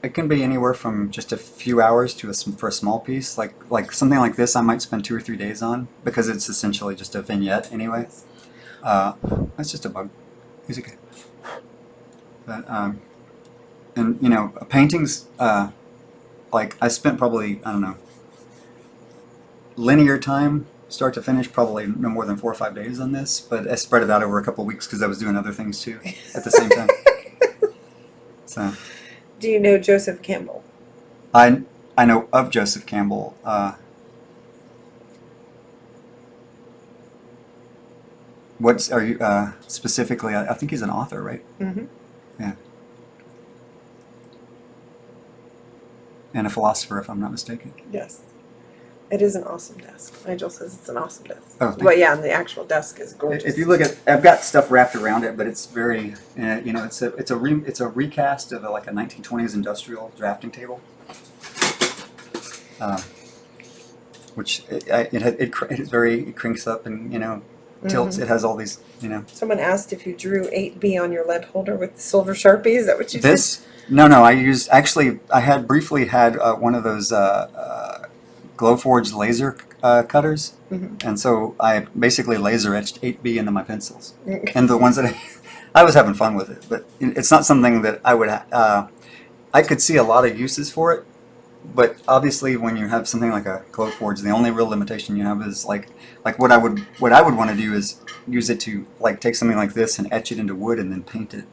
It can be anywhere from just a few hours for a small piece. Like something like this, I might spend 2 or 3 days on because it's essentially just a vignette anyway. That's just a bug. He's okay. But paintings. Like I spent probably linear time start to finish probably no more than 4 or 5 days on this, but I spread it out over a couple of weeks because I was doing other things too at the same time. So Do you know Joseph Campbell? I know of Joseph Campbell. What's are you specifically? I think he's an author, right? Mm-hmm. Yeah. And a philosopher, if I'm not mistaken. Yes. It is an awesome desk. Nigel says it's an awesome desk. Oh, thank But yeah, and the actual desk is gorgeous. If you look at, I've got stuff wrapped around it, but it's very, it's a recast of like a 1920s industrial drafting table, which it crinks up and tilts. Mhm. It has all these Someone asked if you drew 8B on your lead holder with silver Sharpie. Is that what you said? This no, I had briefly had one of those Glowforge laser cutters, Mhm. and so I basically laser etched 8B into my pencils. Okay. And the ones that I was having fun with it, but it's not something that I would. I could see a lot of uses for it, but obviously, when you have something like a Glowforge, the only real limitation you have is like what I would want to do is use it to like take something like this and etch it into wood and then paint it.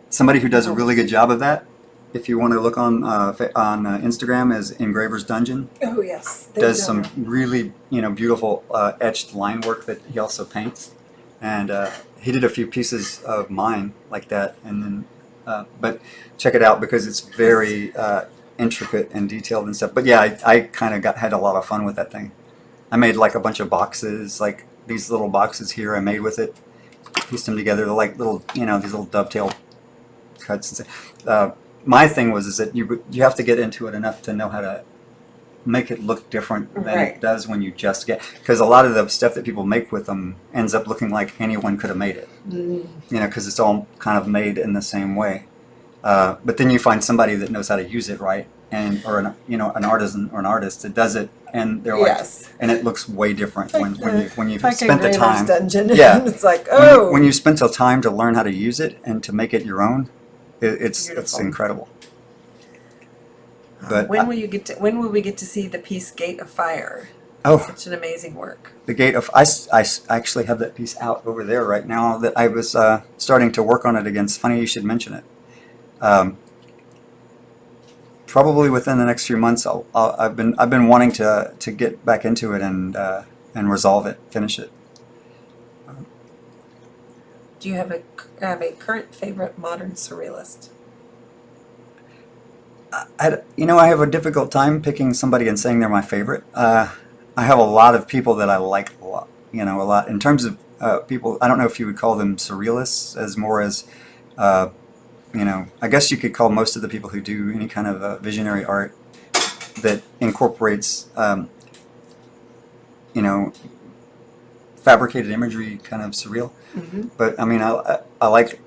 Somebody who does a really good job of that. If you want to look on Instagram as Engraver's Dungeon, Oh yes. does some really beautiful etched line work that he also paints, and he did a few pieces of mine like that, and then but check it out because it's very intricate and detailed and stuff. But yeah, I kind of had a lot of fun with that thing. I made like a bunch of boxes, like these little boxes here. I made with it, pieced them together. They're like little these little dovetail cuts and stuff. My thing is that you have to get into it enough to know how to make it look different than Right. it does when you just get, because a lot of the stuff that people make with them ends up looking like anyone could have made it, because it's all kind of made in the same way. But then you find somebody that knows how to use it right, or an artisan or an artist that does it, and they're like, Yes. and it looks way different when you've Like spent the Engraver's time. Dungeon. Yeah. It's like When you spent the time to learn how to use it and to make it your own, it's Beautiful. incredible. But when will we get to see the piece Gate of Fire? Oh, Such an amazing work. the Gate of I actually have that piece out over there right now that I was starting to work on it again. It's funny you should mention it. Probably within the next few months, I've been wanting to get back into it and resolve it, finish it. Do you have a current favorite modern surrealist? I have a difficult time picking somebody and saying they're my favorite. I have a lot of people that I like a lot. A lot in terms of people. I don't know if you would call them surrealists as more as, I guess you could call most of the people who do any kind of visionary art that incorporates, fabricated imagery, kind of surreal. Mm-hmm. But I mean, I like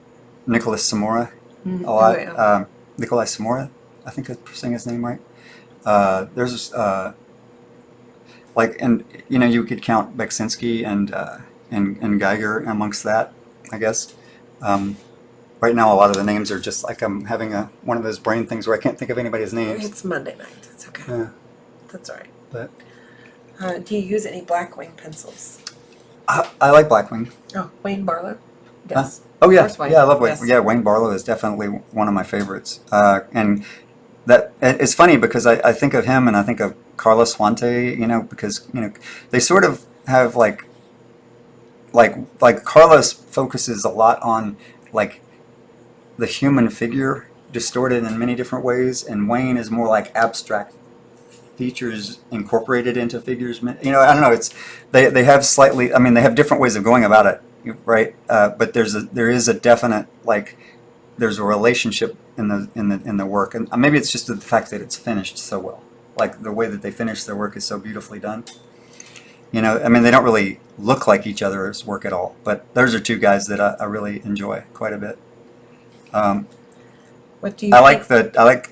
Nicholas Samora a lot. Oh, yeah. Nikolai Samora, I think I'm saying his name right. There's you could count Beksinski and Geiger amongst that, I guess. Right now, a lot of the names are just like I'm having one of those brain things where I can't think of anybody's names. It's Monday night. It's okay. Yeah, That's all right. but Do you use any Blackwing pencils? I like Blackwing. Oh, Wayne Barlow. Yes. Oh yeah, Of course, Wayne. yeah, I love Wayne. Yes. Yeah, Wayne Barlow is definitely one of my favorites. And that it's funny because I think of him and I think of Carlos Fuente. Because they sort of have like Carlos focuses a lot on like the human figure distorted in many different ways, and Wayne is more like abstract features incorporated into figures. I don't know. It's they have slightly. I mean, they have different ways of going about it, right? But there is a definite there's a relationship in the work, and maybe it's just the fact that it's finished so well. Like the way that they finish their work is so beautifully done. I mean, they don't really look like each other's work at all. But those are two guys that I really enjoy quite a bit. What do you I think? like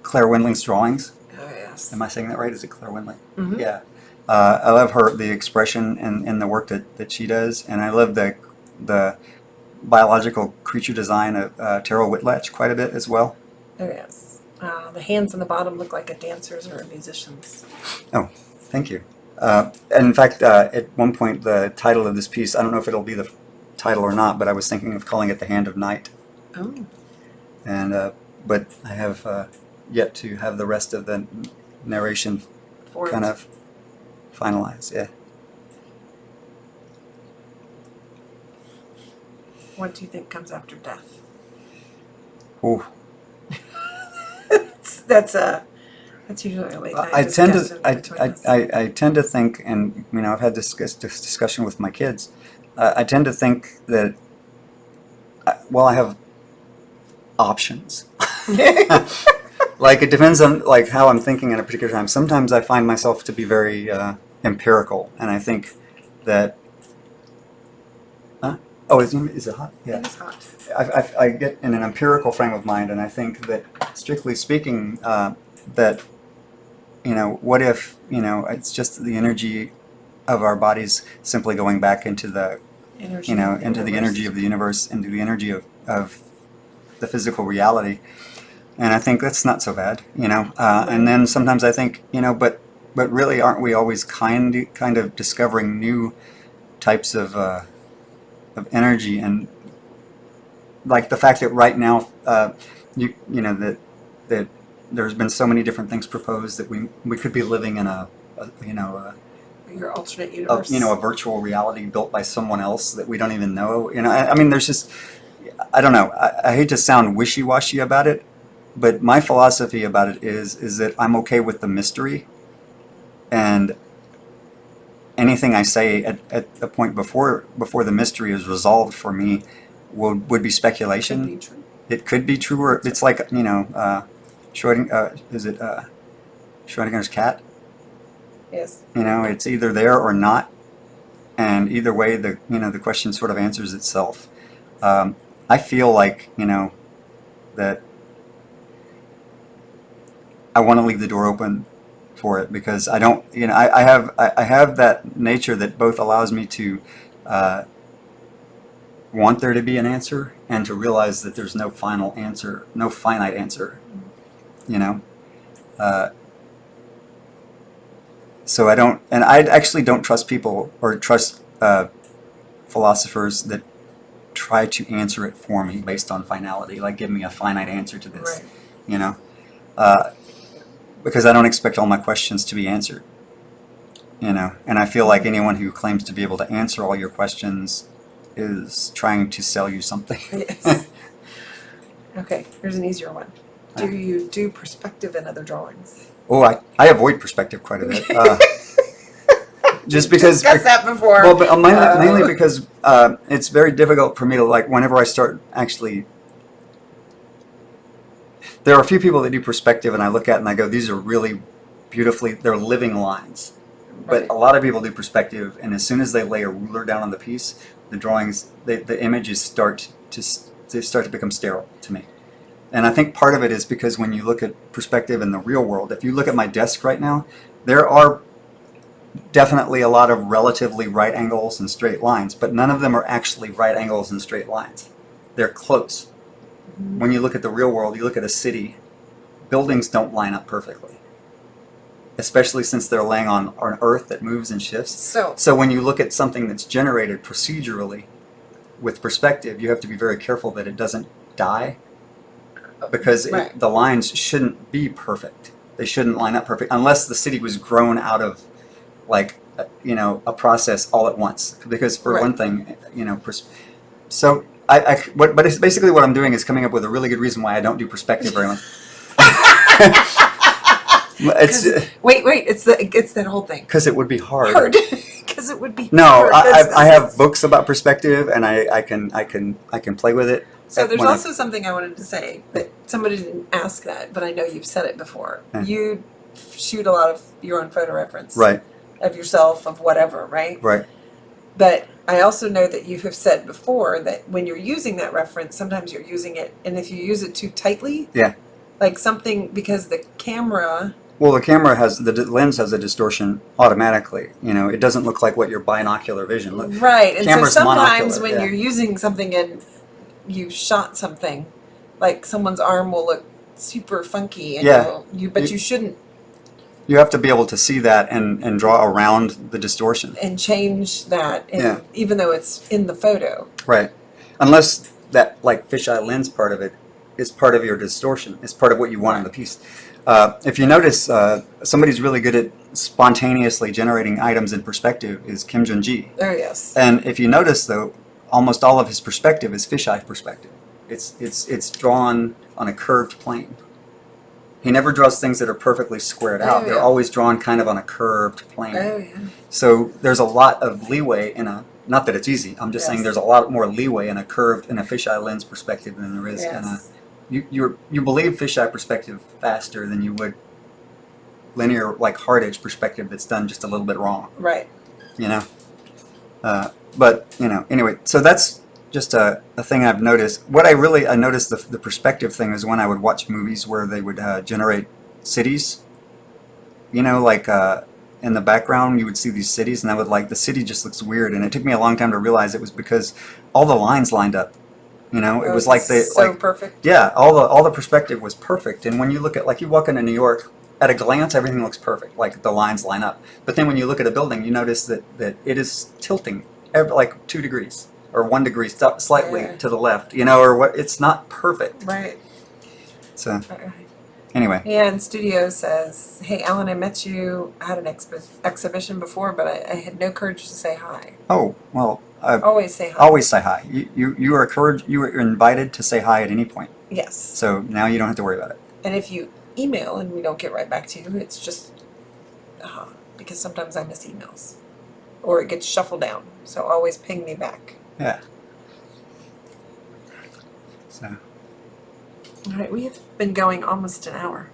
Claire Wendling's drawings. Oh, yes. Am I saying that right? Is it Claire Wendling? Mhm. Yeah. I love the expression in the work that she does, and I love the biological creature design of Terrell Whitlatch quite a bit as well. Oh, yes. The hands on the bottom look like a dancer's or a musician's. Oh, thank you. And in fact, at one point, the title of this piece, I don't know if it'll be the title or not, but I was thinking of calling it The Hand of Night. Oh, And but I have yet to have the rest of the narration for kind it. of finalized. Yeah. What do you think comes after death? Ooh. That's usually a late night I tend discussion to between us. I tend to think, and I've had this discussion with my kids. I tend to think that I have options. Like, it depends on like how I'm thinking at a particular time. Sometimes I find myself to be very empirical, and I think that. Oh, is it hot? Yeah. It is hot. I get in an empirical frame of mind, and I think that, strictly speaking, that, what if, it's just the energy of our bodies simply going back into the, Energy. into the energy of the universe, into the energy of the physical reality. And I think that's not so bad, And then sometimes I think, but really, aren't we always kind of discovering new types of energy, and like the fact that right now, that there's been so many different things proposed that we could be living in a Your alternate universe. a virtual reality built by someone else that we don't even know. I mean, there's just, I don't know. I hate to sound wishy-washy about it, but my philosophy about it is that I'm okay with the mystery, and anything I say at the point before the mystery is resolved for me would be speculation. Could be true. It could be true, or it's like Schrodinger's cat. Yes. It's either there or not, and either way, the question sort of answers itself. I feel like that I want to leave the door open for it, because I don't, I have that nature that both allows me to want there to be an answer, and to realize that there's no final answer, no finite answer, so I actually don't trust people, or trust philosophers that try to answer it for me based on finality, like give me a finite answer to this, Right. Because I don't expect all my questions to be answered, and I feel like anyone who claims to be able to answer all your questions is trying to sell you something. Yes. Okay, here's an easier one. Do you do perspective in other drawings? Oh, I avoid perspective quite a bit, just because. Discussed that before. Well, but mainly because it's very difficult for me to, like, whenever I start actually. There are a few people that do perspective, and I look at it and I go, these are really beautifully, they're living lines. But Right. a lot of people do perspective, and as soon as they lay a ruler down on the piece, the drawings, the images start to become sterile to me. And I think part of it is because when you look at perspective in the real world, if you look at my desk right now, there are definitely a lot of relatively right angles and straight lines, but none of them are actually right angles and straight lines. They're close. When you look at the real world, you look at a city, buildings don't line up perfectly, especially since they're laying on an earth that moves and shifts. So when you look at something that's generated procedurally with perspective, you have to be very careful that it doesn't die, because Right. the lines shouldn't be perfect. They shouldn't line up perfect unless the city was grown out of, like, a process all at once. Because for Right. one thing, so but it's basically what I'm doing is coming up with a really good reason why I don't do perspective very much. It's wait, it's that whole thing. because it would be hard. Hard. Because it would be No, hard. I have books about perspective, and I can play with it. So there's when I- also something I wanted to say that somebody didn't ask that, but I know you've said it before. Yeah. You shoot a lot of your own photo reference. Right, Of yourself, of whatever, right? right. But I also know that you have said before that when you're using that reference, sometimes you're using it, and if you use it too tightly, Yeah. like something, because the camera, Well, the camera has the lens has a distortion automatically. It doesn't look like what your binocular vision looks. right? And so Camera's sometimes monocular, when yeah. you're using something and you shot something, like someone's arm will look super funky, and Yeah. you shouldn't, You have to be able to see that and draw around the distortion. and change that, and Yeah. even though it's in the photo. Right. Unless that like fisheye lens part of it is part of your distortion. It's part of what you want in the piece. If you notice, somebody's really good at spontaneously generating items in perspective is Kim Jun-ji. Oh yes. And if you notice, though, almost all of his perspective is fisheye perspective. It's drawn on a curved plane. He never draws things that are perfectly squared out. Oh, They're yeah. always drawn kind of on a curved plane. Oh yeah. So there's a lot of leeway in a. Not that it's easy. I'm just saying Yes. there's a lot more leeway in a curved in a fisheye lens perspective than there is in a. Yes. You believe fisheye perspective faster than you would linear like hard edge perspective that's done just a little bit wrong. Right. You know. But you know, anyway, so that's just a thing I've noticed. What I noticed the perspective thing is when I would watch movies where they would generate cities. You know, like in the background you would see these cities, and I would like the city just looks weird, and it took me a long time to realize it was because all the lines lined up. You know, it was like they so like perfect. yeah, all the perspective was perfect, and when you look at like you walk into New York. At a glance, everything looks perfect, like the lines line up. But then when you look at a building, you notice that it is tilting like 2 degrees or 1 degree slightly Yeah. to the left, you know, or what? It's not perfect. Right. So anyway, Yeah, and Studio says, "Hey, Alan, I met you at an exhibition before, but I had no courage to say hi. oh well, I Always say hi. always say hi. You are encouraged. You are invited to say hi at any point. Yes. So now you don't have to worry about it. And if you email and we don't get right back to you, it's just because sometimes I miss emails or it gets shuffled down. So always ping me back. Yeah. So All right, we have been going almost an hour.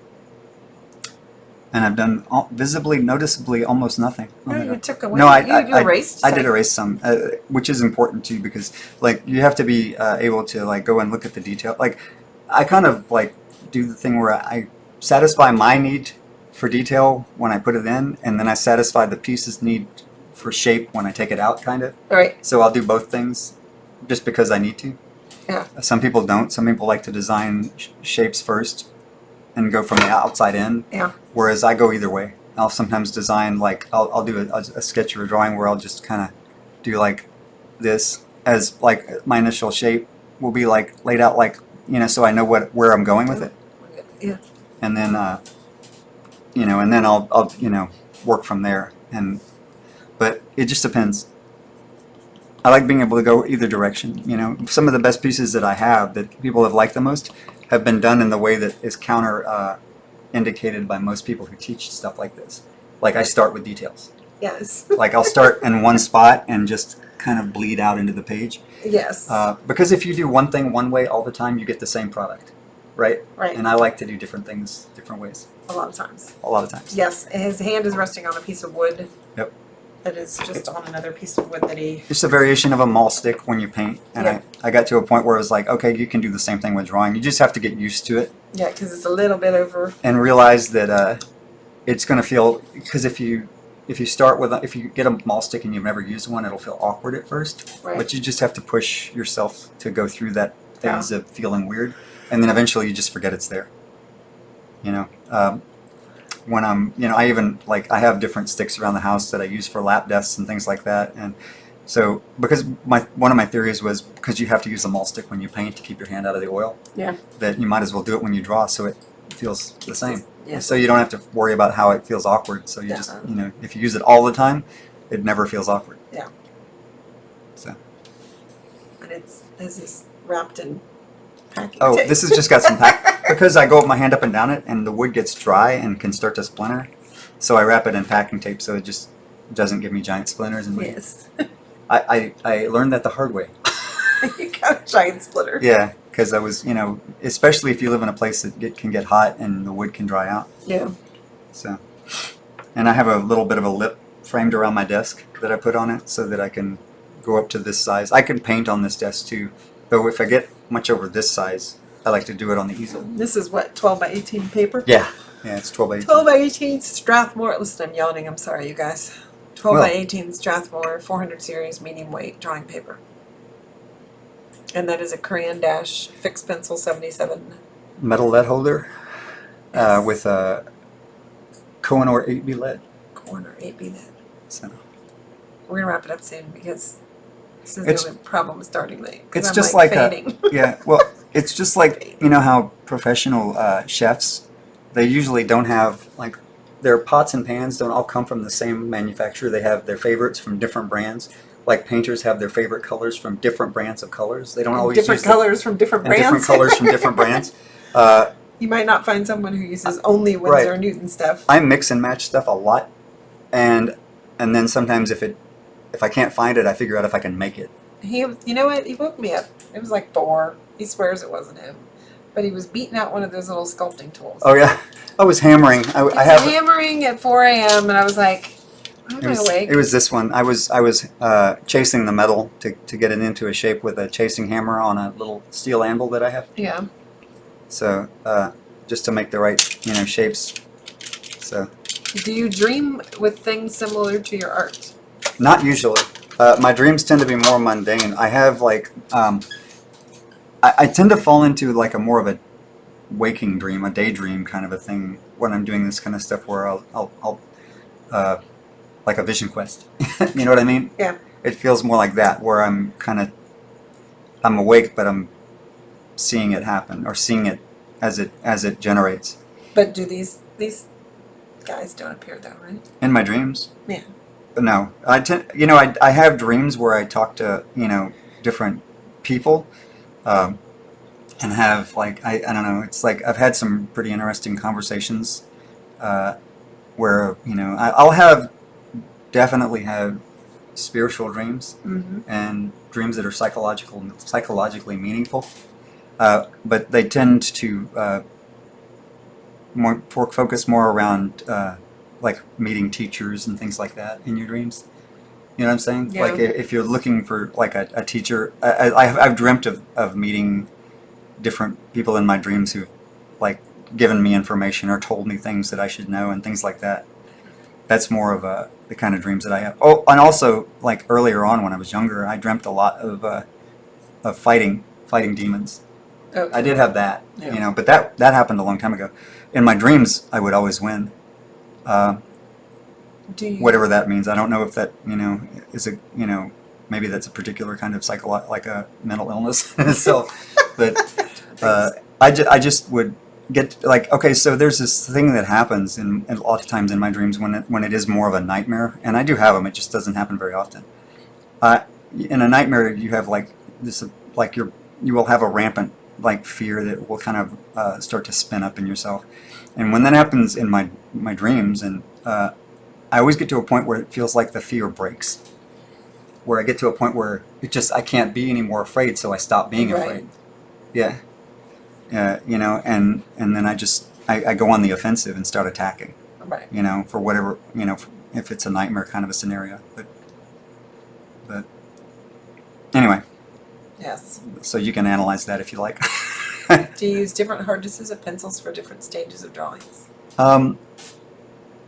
and I've done visibly, noticeably, almost nothing. Oh No, my you God. took away. No, you erased. I did erase some, which is important too because like you have to be able to like go and look at the detail. Like I kind of like do the thing where I satisfy my need for detail when I put it in, and then I satisfy the piece's need for shape when I take it out, kind of. All right. So I'll do both things, just because I need to. Yeah. Some people don't. Some people like to design shapes first, and go from the outside in. Yeah. Whereas I go either way. I'll sometimes design like I'll do a sketch or a drawing where I'll just kind of do like this as like my initial shape will be like laid out like you know so I know where I'm going with it, Yeah. and then you know and then I'll you know work from there but it just depends. I like being able to go either direction. You know, some of the best pieces that I have that people have liked the most have been done in the way that is counter indicated by most people who teach stuff like this. Like I start with details. Yes. Like I'll start in one spot and just kind of bleed out into the page. Yes. Because if you do one thing one way all the time, you get the same product, right? Right. And I like to do different things different ways A lot of times. a lot of times. Yes. His hand is resting on a piece of wood. Yep. That is just on another piece of wood that he. Just a variation of a maul stick when you paint. And Yeah. I got to a point where it was like, okay, you can do the same thing with drawing. You just have to get used to it Yeah, because it's a little bit over. and realize that it's going to feel, because if you start with, if you get a maul stick and you've never used one, it'll feel awkward at first. Right. But you just have to push yourself to go through that phase of feeling weird. And then eventually you just forget it's there. You know, when I'm, you know, I even like I have different sticks around the house that I use for lap desks and things like that. And so because one of my theories was because you have to use a maul stick when you paint to keep your hand out of the oil. Yeah. That you might as well do it when you draw, so it feels the same. Yeah. So you don't have to worry about how it feels awkward. So you just, Yeah. you know, if you use it all the time, it never feels awkward. Yeah. So. And this is wrapped in packing Oh, tape. this has just got some pack because I go with my hand up and down it, and the wood gets dry and can start to splinter. So I wrap it in packing tape so it just doesn't give me giant splinters. And Yes. I learned that the hard way. You got a giant splitter. Yeah, because I was, you know, especially if you live in a place that can get hot and the wood can dry out. Yeah. So, and I have a little bit of a lip framed around my desk that I put on it so that I can go up to this size. I can paint on this desk too, though if I get much over this size, I like to do it on the easel. This is what, 12 by 18 paper? Yeah, it's 12 by 18. 12 by 18 Strathmore. Listen, I'm yawning. I'm sorry, you guys. 12 by Well- 18 Strathmore 400 series medium weight drawing paper. And that is a Crayon Dash fixed pencil 77. Metal lead holder Yes. with a Kohinoor 8B lead. Corner 8B lead. So, We're going to wrap it up soon because This is It's- the only problem with starting late. 'Cause it's I'm just like like a- fading. Yeah, well, it's just like, you know how professional chefs, they usually don't have, like, their pots and pans don't all come from the same manufacturer. They have their favorites from different brands. Like painters have their favorite colors from different brands of colors. They don't And always different use colors from different and different brands. colors from different brands. Uh, You might not find someone who uses only Winsor and Newton stuff. I mix and match stuff a lot, and then sometimes if I can't find it, I figure out if I can make it. You know what? He woke me up. It was like 4. He swears it wasn't him, but he was beating out one of those little sculpting tools. Oh yeah, I was hammering. He I was have. hammering at 4 a.m. and I was like, "Am I awake?" It was this one. I was chasing the metal to get it into a shape with a chasing hammer on a little steel anvil that I have. Yeah. So just to make the right shapes. So Do you dream with things similar to your art? not usually. My dreams tend to be more mundane. I have like I tend to fall into like a more of a waking dream, a daydream kind of a thing when I'm doing this kind of stuff where I'll like a vision quest. You know what I mean? Yeah. It feels more like that, where I'm awake, but I'm seeing it happen or seeing it as it generates But do these guys don't appear though, right? in my dreams. Yeah. No, I have dreams where I talk to different people, and have like I don't know. It's like I've had some pretty interesting conversations, where I'll definitely have spiritual dreams Mm-hmm. and dreams that are psychologically meaningful, but they tend to focus more around like meeting teachers and things like that in your dreams. You know what I'm saying? Yeah. Like if you're looking for like a teacher, I've dreamt of meeting different people in my dreams who've like given me information or told me things that I should know and things like that. That's more of the kind of dreams that I have. Oh, and also like earlier on when I was younger, I dreamt a lot of fighting demons. Okay. I did have that, Yeah. but that happened a long time ago. In my dreams, I would always win. Do you, Whatever that means. I don't know if that, is maybe that's a particular kind of like a mental illness in itself. But I just would get like, okay, so there's this thing that happens in a lot of times in my dreams when it is more of a nightmare, and I do have them. It just doesn't happen very often. In a nightmare, you have like this, like you will have a rampant like fear that will kind of start to spin up in yourself, and when that happens in my dreams, and I always get to a point where it feels like the fear breaks, where I get to a point where I can't be any more afraid, so I stop being Right. afraid. Yeah. And then I go on the offensive and start attacking, right. for whatever, if it's a nightmare kind of a scenario. But anyway, Yes. so you can analyze that if you like. Do you use different hardnesses of pencils for different stages of drawings?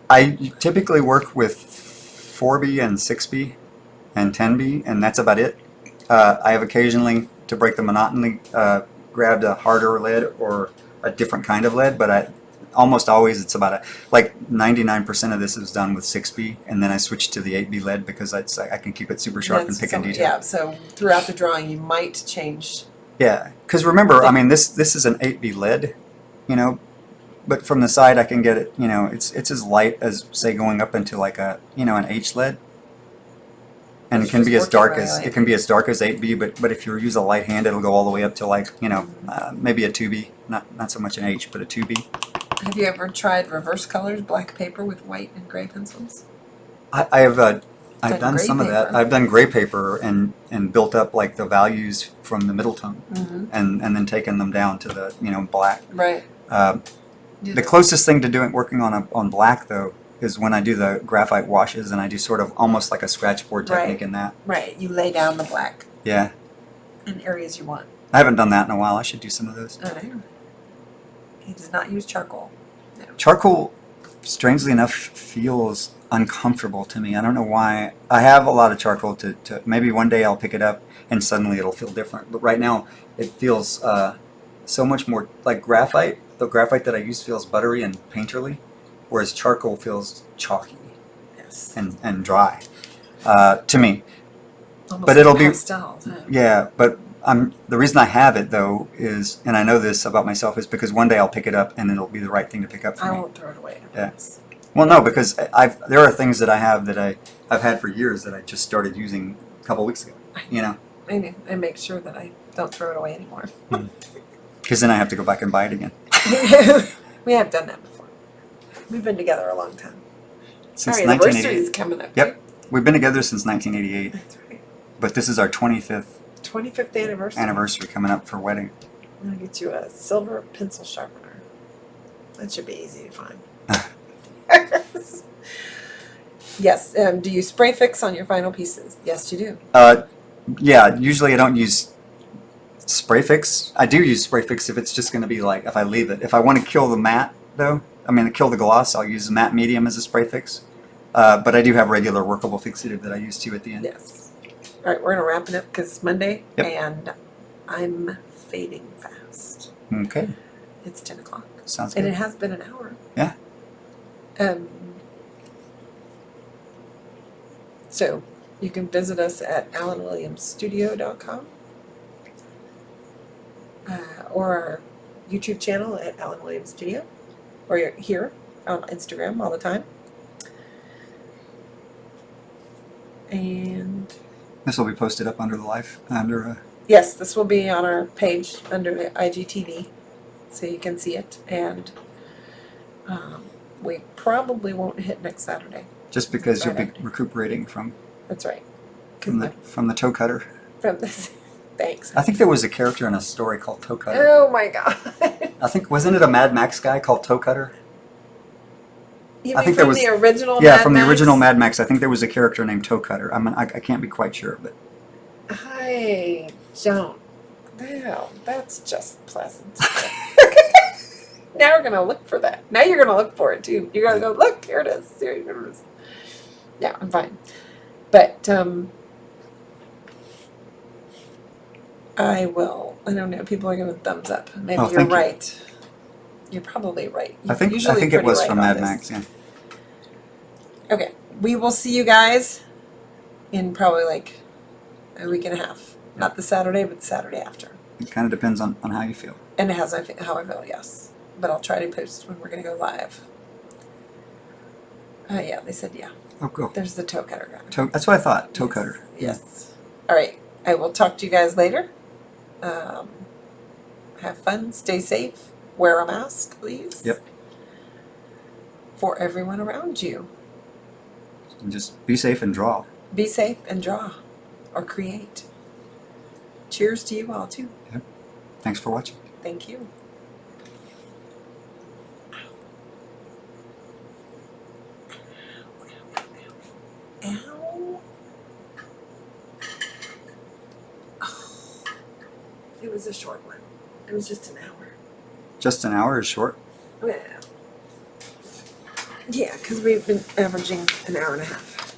I typically work with 4B and 6B and 10B, and that's about it. I have occasionally, to break the monotony, grabbed a harder lead or a different kind of lead, but almost always it's about like 99% of this is done with 6B, and then I switch to the 8B lead because I can keep it super sharp and pick in detail. Yeah, so throughout the drawing you might change. Yeah, because remember, I mean, this is an 8B lead, but from the side I can get it, it's as light as, say, going up into like an H lead. And It's it can be just as dark working as really it can be as dark as 8B, but if you use a light hand, it'll go all the way up to like maybe a 2B, not so much an H, but a 2B. Have you ever tried reverse colors, black paper with white and gray pencils? I've Done done gray some of that. paper. I've done gray paper and built up like the values from the middle tone, Mm-hmm. and then taken them down to the black. Right. The closest thing to working on black though is when I do the graphite washes, and I do sort of almost like a scratch board technique Right. in that. Right. You lay down the black Yeah, in areas you want. I haven't done that in a while. I should do some of those. Oh, no. He does not use charcoal. Charcoal, strangely enough, feels uncomfortable to me. I don't know why. I have a lot of charcoal to maybe one day I'll pick it up and suddenly it'll feel different. But right now it feels so much more like graphite. The graphite that I use feels buttery and painterly, whereas charcoal feels chalky Yes. and dry to me. Almost But it'll be- pastel, huh? Yeah, but the reason I have it though is, and I know this about myself, is because one day I'll pick it up and it'll be the right thing to pick up for I me. won't throw it away. I Yeah. promise. Well, no, because there are things that I have that I've had for years that I just started using a couple weeks ago. You know, I make sure that I don't throw it away anymore. because then I have to go back and buy it again. We have done that before. We've been together a long time. Since Our anniversary 1988. is coming up. Yep. We've been together since 1988, That's right. but this is our 25th 25th anniversary. anniversary coming up for wedding. I'm gonna get you a silver pencil sharpener. That should be easy to find. Yes. Do you spray fix on your final pieces? Yes, you do. Yeah, usually I don't use spray fix. I do use spray fix if it's just going to be like, if I leave it. If I want to kill the matte though, kill the gloss, I'll use matte medium as a spray fix. But I do have regular workable fixative that I use too at the end. Yes. All right, we're gonna wrap it up because it's Monday Yep. and I'm fading fast. Okay, It's 10 o'clock. sounds And it good. has been an hour. Yeah. So you can visit us at alanwilliamsstudio.com or our YouTube channel at Alan Williams Studio, or you're here on Instagram all the time. And This will be posted up under the live, under, yes, this will be on our page under the IGTV, so you can see it. And we probably won't hit next Saturday. just because you'll be Friday. recuperating from That's right. from the toe cutter. From this. Thanks. I think there was a character in a story called Toe Cutter. Oh my God. I think, wasn't it a Mad Max guy called Toe Cutter? You I mean think there from was- the original Yeah, Mad from the Max? original Mad Max. I think there was a character named Toe Cutter. I can't be quite sure, but I don't. Wow, that's just pleasant. Now we're gonna look for that. Now you're gonna look for it too. You're gonna go, look, here it is. Here it is. Yeah, I'm fine. But I will. I don't know. People are giving thumbs up. Maybe Oh, you're thank you. right. You're probably right. I think Usually it pretty was right from on Mad this. Max. Yeah. Okay, we will see you guys in probably like a week and a half. Not the Saturday, but the Saturday after. It kind of depends on how you feel. And it has how I feel, yes. But I'll try to post when we're going to go live. Yeah, they said yeah. Oh, cool. There's the toe cutter guy. That's what I thought. Toe Yes, cutter. Yes. All right. I will talk to you guys later. Have fun. Stay safe. Wear a mask, please. Yep. For everyone around you. And just be safe and draw. Be safe and draw or create. Cheers to you all, too. Thanks for watching. Thank you. Ow. Oh, it was a short one. It was just an hour. Just an hour is short. Well, yeah, because we've been averaging an hour and a half.